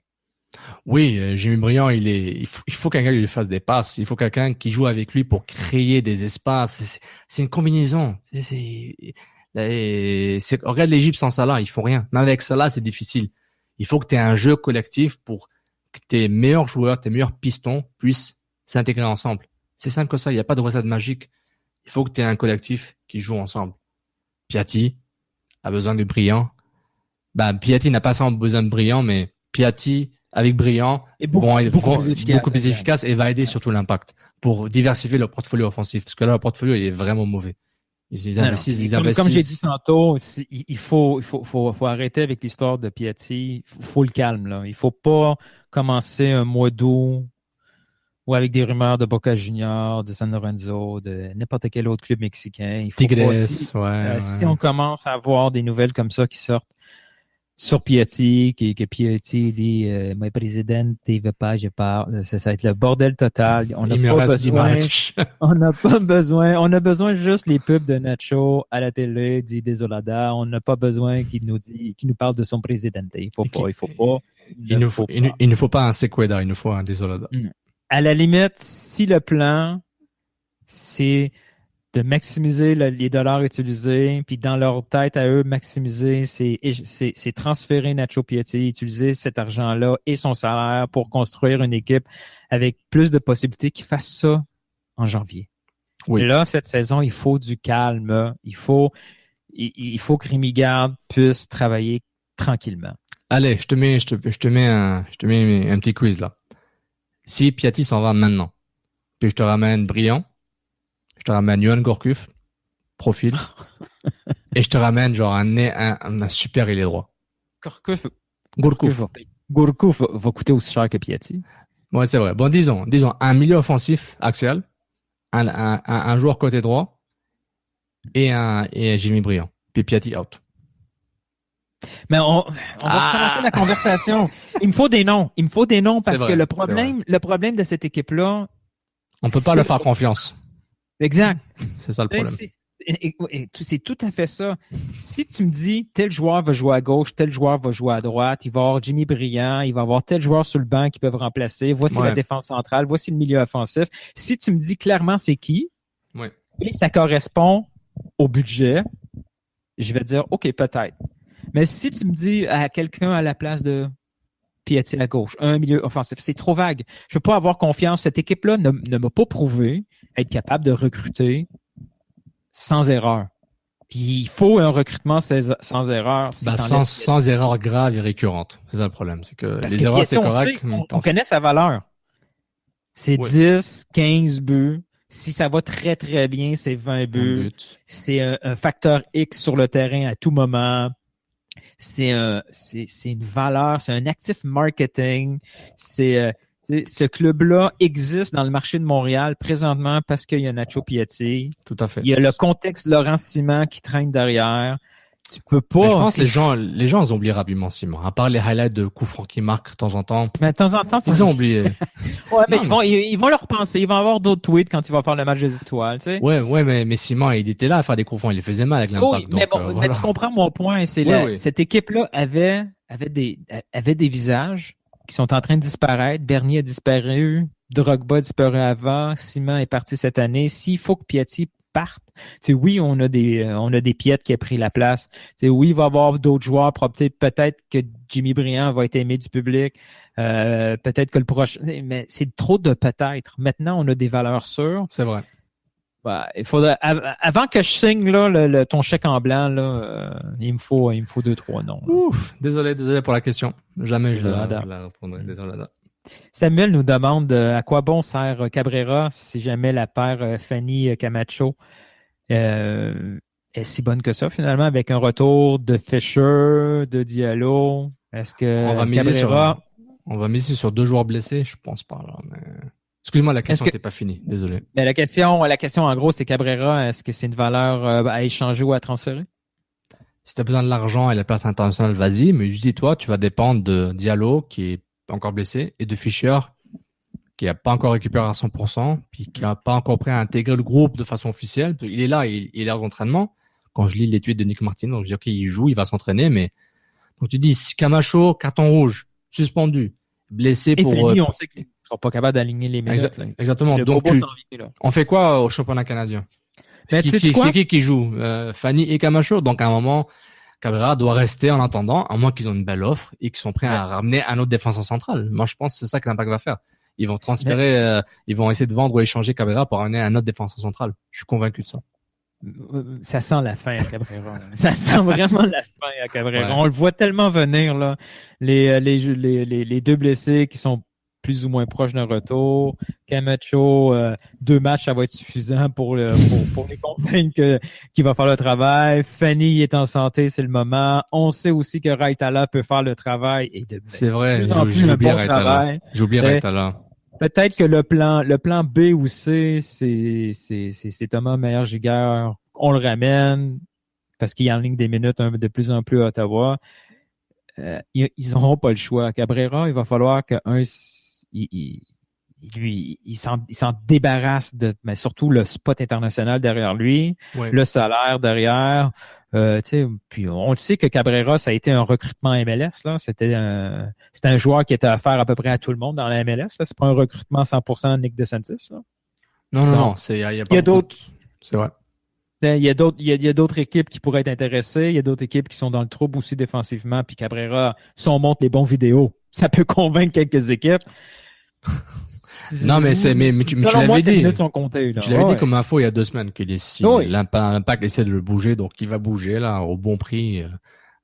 Oui, Jimmy Briand, il faut quelqu'un qui lui fasse des passes. Il faut quelqu'un qui joue avec lui pour créer des espaces. C'est une combinaison. Regarde l'Égypte sans Salah, ils font rien. Mais avec Salah, c'est difficile. Il faut que tu aies un jeu collectif pour que tes meilleurs joueurs, tes meilleurs pistons puissent s'intégrer ensemble. C'est simple que ça. Il n'y a pas de recette magique. Il faut que tu aies un collectif qui joue ensemble. Piatti a besoin de Briand. Piatti n'a pas seulement besoin de Briand, mais Piatti avec Briand vont être beaucoup plus efficaces et va aider surtout l'Impact pour diversifier leur portfolio offensif. Parce que là, le portfolio il est vraiment mauvais. Ils investissent. Comme j'ai dit tantôt, il faut arrêter avec l'histoire de Piatti. Il faut le calme, là. Il faut pas commencer un mois d'août ou avec des rumeurs de Boca Juniors, de San Lorenzo, de n'importe quel autre club mexicain. Il faut Tigres, si on commence à avoir des nouvelles comme ça qui sortent sur Piatti, que Piatti dit mon président, il veut pas, je pars. Ça va être le bordel total. On a besoin juste les pubs de Nacho à la télé, dit Desolada. On n'a pas besoin qu'il nous parle de son président. Il ne faut pas un Sequeda, il nous faut un Desolada. À la limite, si le plan, c'est de maximiser les dollars utilisés, puis dans leur tête à eux, maximiser, c'est transférer Nacho Piatti, utiliser cet argent-là et son salaire pour construire une équipe avec plus de possibilités qui fasse ça en janvier. Oui. Et là, cette saison, il faut du calme. Il faut que Rémi Garde puisse travailler tranquillement. Allez, je te mets un petit quiz là. Si Piatti s'en va maintenant, puis je te ramène Briand, je te ramène Johan Gourcuff, profil, et je te ramène genre un super ailier droit. Gourcuff va coûter aussi cher que Piatti. Ouais, c'est vrai. Bon, disons un milieu offensif axial, un joueur côté droit et Jimmy Briand. Puis Piatti out. Mais on va recommencer la conversation. Il me faut des noms parce que le problème de cette équipe-là, on peut pas leur faire confiance. Exact. C'est ça le problème. C'est tout à fait ça. Si tu me dis tel joueur va jouer à gauche, tel joueur va jouer à droite, il va y avoir Jimmy Briand, il va y avoir tel joueur sur le banc qui peuvent remplacer, voici la défense centrale, voici le milieu offensif. Si tu me dis clairement c'est qui, et ça correspond au budget, je vais dire OK, peut-être. Mais si tu me dis à quelqu'un à la place de Piatti à gauche, un milieu offensif, c'est trop vague. Je peux pas avoir confiance. Cette équipe-là ne m'a pas prouvé être capable de recruter sans erreur. Puis il faut un recrutement sans erreur. Sans erreur grave et récurrente. C'est ça le problème. C'est que les erreurs, c'est correct. On connaît sa valeur. C'est 10, 15 buts. Si ça va très, très bien, c'est 20 buts. C'est un facteur X sur le terrain à tout moment. C'est une valeur, c'est un actif marketing. Ce club-là existe dans le marché de Montréal présentement parce qu'il y a Nacho Piatti. Tout à fait. Il y a le contexte Laurent Simon qui traîne derrière. Tu peux pas. Mais je pense que les gens ils ont oublié rapidement Simon. À part les highlights de coups francs qui marquent de temps en temps. Mais de temps en temps, ils ont oublié. Ouais, mais ils vont le repenser. Ils vont avoir d'autres tweets quand il va faire le match des étoiles, tu sais. Ouais, mais Simon, il était là à faire des coups francs. Il les faisait mal avec l'Impact. Oui, mais tu comprends mon point. Cette équipe-là avait des visages qui sont en train de disparaître. Bernier a disparu. Drogba a disparu avant. Simon est parti cette année. S'il faut que Piatti parte, oui, on a des Piet qui a pris la place. Oui, il va y avoir d'autres joueurs. Peut-être que Jimmy Briand va être aimé du public. Peut-être que le prochain. Mais c'est trop de peut-être. Maintenant, on a des valeurs sûres. C'est vrai. Il faudrait, avant que je signe là, ton chèque en blanc, là, il me faut 2-3 noms. Ouf, désolé pour la question. Jamais je la répondrai. Désolé. Samuel nous demande à quoi bon sert Cabrera si jamais la paire Fanny Camacho est si bonne que ça finalement avec un retour de Fisher, de Diallo. Est-ce que on va miser sur 2 joueurs blessés? Je pense pas là. Mais... Excuse-moi, la question n'était pas finie. Désolé. Mais la question en gros, c'est Cabrera. Est-ce que c'est une valeur à échanger ou à transférer? Si tu as besoin de l'argent et la place internationale, vas-y. Mais je dis toi, tu vas dépendre de Diallo qui est encore blessé et de Fischer qui n'a pas encore récupéré à 100%, puis qui n'a pas encore prêt à intégrer le groupe de façon officielle. Il est là, il est aux entraînements. Quand je lis les tweets de Nick Martin, donc je dis ok, il joue, il va s'entraîner, mais donc tu dis Camacho, carton rouge, suspendu, blessé pour. Fanny, on sait qu'ils ne seront pas capables d'aligner les minutes. Exactement. Donc on fait quoi au championnat canadien? C'est qui joue? Fanny et Camacho. Donc à un moment, Cabrera doit rester en attendant, à moins qu'ils ont une belle offre et qu'ils sont prêts à ramener un autre défenseur central. Moi, je pense que c'est ça que l'Impact va faire. Ils vont transférer, ils vont essayer de vendre ou échanger Cabrera pour amener un autre défenseur central. Je suis convaincu de ça. Ça sent la fin à Cabrera. Ça sent vraiment la fin à Cabrera. Ouais. On le voit tellement venir là, les 2 blessés qui sont plus ou moins proches d'un retour. Camacho, 2 matchs, ça va être suffisant pour les convaincre qu'il va faire le travail. Fanny est en santé, c'est le moment. On sait aussi que Raitala peut faire le travail et c'est vrai, j'oublie Raitala. J'oublie Raitala. Peut-être que le plan B ou C, c'est Thomas Meyer-Giguère. On le ramène parce qu'il est en ligne des minutes de plus en plus à Ottawa. Ils n'auront pas le choix. Cabrera, il va falloir il s'en débarrasse mais surtout le spot international derrière lui, le salaire derrière. Puis on le sait que Cabrera, ça a été un recrutement MLS. Là. C'était un joueur qui était offert à peu près à tout le monde dans la MLS. Là. C'est pas un recrutement 100% Nick DeSantis. Là. Non. Il y a d'autres. C'est vrai. Il y a d'autres équipes qui pourraient être intéressées. Il y a d'autres équipes qui sont dans le trouble aussi défensivement. Puis Cabrera, si on montre les bons vidéos, ça peut convaincre quelques équipes. Non, mais tu l'avais dit. Minutes sont comptées, là. Tu l'avais dit comme info il y a 2 semaines que l'Impact essaie de le bouger, donc il va bouger là au bon prix,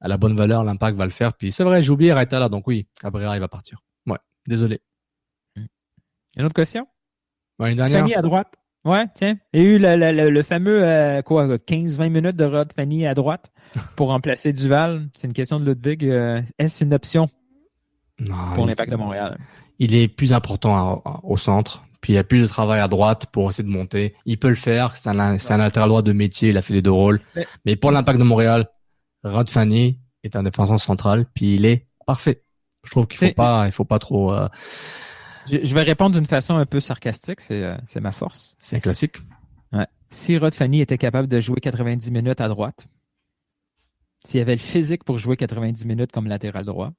à la bonne valeur. L'Impact va le faire. Puis c'est vrai, j'ai oublié Raita là, donc oui, Cabrera il va partir. Ouais, désolé. Une autre question? Ouais, une dernière. Fanny à droite. Ouais, tiens. Il y a eu le fameux 15-20 minutes de Rod Fanny à droite pour remplacer Duval. C'est une question de Ludwig. Est-ce une option pour l'Impact de Montréal? Il est plus important au centre. Puis il y a plus de travail à droite pour essayer de monter. Il peut le faire. C'est un latéral droit de métier. Il a fait les 2 rôles. Mais pour l'Impact de Montréal, Rod Fanny est un défenseur central. Puis il est parfait. Je trouve qu'il faut pas trop. Je vais répondre d'une façon un peu sarcastique. C'est ma force. C'est un classique. Ouais. Si Rod Fanny était capable de jouer 90 minutes à droite, s'il avait le physique pour jouer 90 minutes comme latéral droit,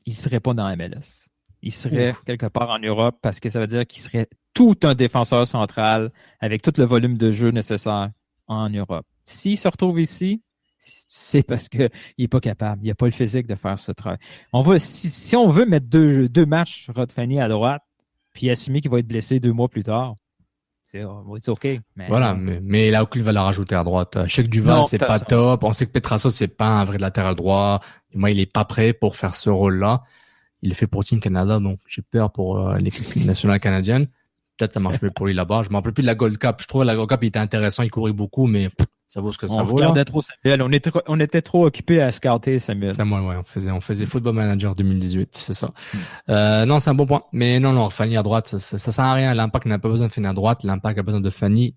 il serait pas dans MLS. Il serait quelque part en Europe parce que ça veut dire qu'il serait tout un défenseur central avec tout le volume de jeu nécessaire en Europe. S'il se retrouve ici, c'est parce que il est pas capable. Il a pas le physique de faire ce travail. Si on veut mettre deux matchs Rod Fanny à droite, puis assumer qu'il va être blessé 2 mois plus tard, c'est OK. Mais, voilà, mais il a aucune valeur ajoutée à droite. Je sais que Duval, c'est pas top. On sait que Petrasso, c'est pas un vrai latéral droit. Et moi, il est pas prêt pour faire ce rôle-là. Il est fait pour Team Canada, donc j'ai peur pour l'équipe nationale canadienne. Peut-être ça marche mieux pour lui là-bas. Je me rappelle plus de la Gold Cup. Je trouve que la Gold Cup, il était intéressant, il courait beaucoup, mais ça vaut ce que ça vaut. On regardait trop Samuel. On était trop occupés à scouter Samuel. Samuel, ouais, on faisait Football Manager 2018, c'est ça. Non, c'est un bon point. Mais non, Fanny à droite, ça sert à rien. L'Impact n'a pas besoin de Fanny à droite. L'Impact a besoin de Fanny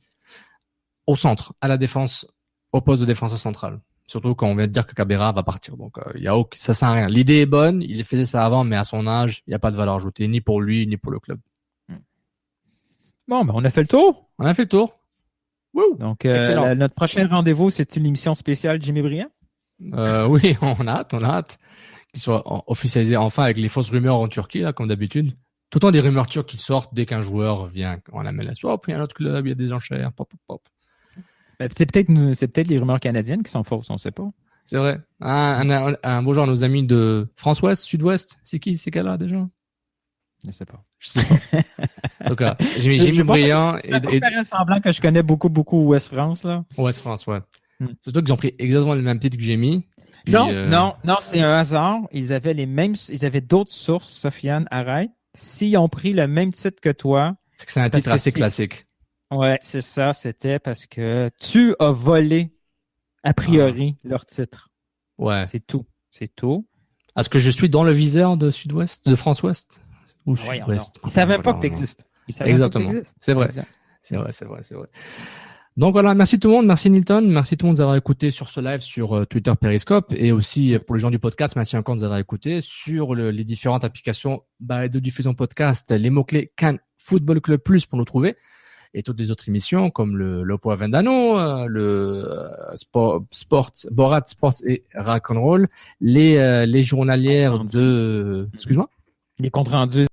au centre, à la défense, au poste de défenseur central. Surtout quand on vient de dire que Cabrera va partir. Donc, ça sert à rien. L'idée est bonne. Il faisait ça avant, mais à son âge, il n'y a pas de valeur ajoutée, ni pour lui, ni pour le club. Bon, on a fait le tour. On a fait le tour. Wouh! Donc, notre prochain rendez-vous, c'est une émission spéciale Jimmy Briand? Oui, on a hâte qu'il soit officialisé enfin avec les fausses rumeurs en Turquie, là, comme d'habitude. Tout le temps des rumeurs turques qui sortent dès qu'un joueur vient en MLS. Puis il y a un autre club, il y a des enchères. Pop. C'est peut-être les rumeurs canadiennes qui sont fausses, on ne sait pas. C'est vrai. Un bonjour à nos amis de France-Ouest, Sud-Ouest. C'est qui, ces gars-là, déjà? Je sais pas. En tout cas, Jimmy Briand et faire semblant que je connais beaucoup Ouest France, là. Ouest France, ouais. Surtout qu'ils ont pris exactement le même titre que j'ai mis. Puis, non, c'est un hasard. Ils avaient d'autres sources, Sofiane, arrête. S'ils ont pris le même titre que toi. C'est que c'est un titre assez classique. Ouais, c'est ça. C'était parce que tu as volé, a priori, leur titre. Ouais. C'est tout. Est-ce que je suis dans le viseur de Sud-Ouest, de France-Ouest? Ou Sud-Ouest? Ils savaient pas que t'existes. Exactement. C'est vrai. C'est vrai. Donc voilà, merci tout le monde, merci Nilton, merci tout le monde d'avoir écouté sur ce live sur Twitter Periscope et aussi pour les gens du podcast, merci encore de nous avoir écouté sur les différentes applications de diffusion podcast, les mots-clés Cannes Football Club Plus pour nous trouver et toutes les autres émissions comme le Lopo Avendano, le Borat Sports et Rock'n'Roll, les journalières de... Excuse-moi? Les comptes rendus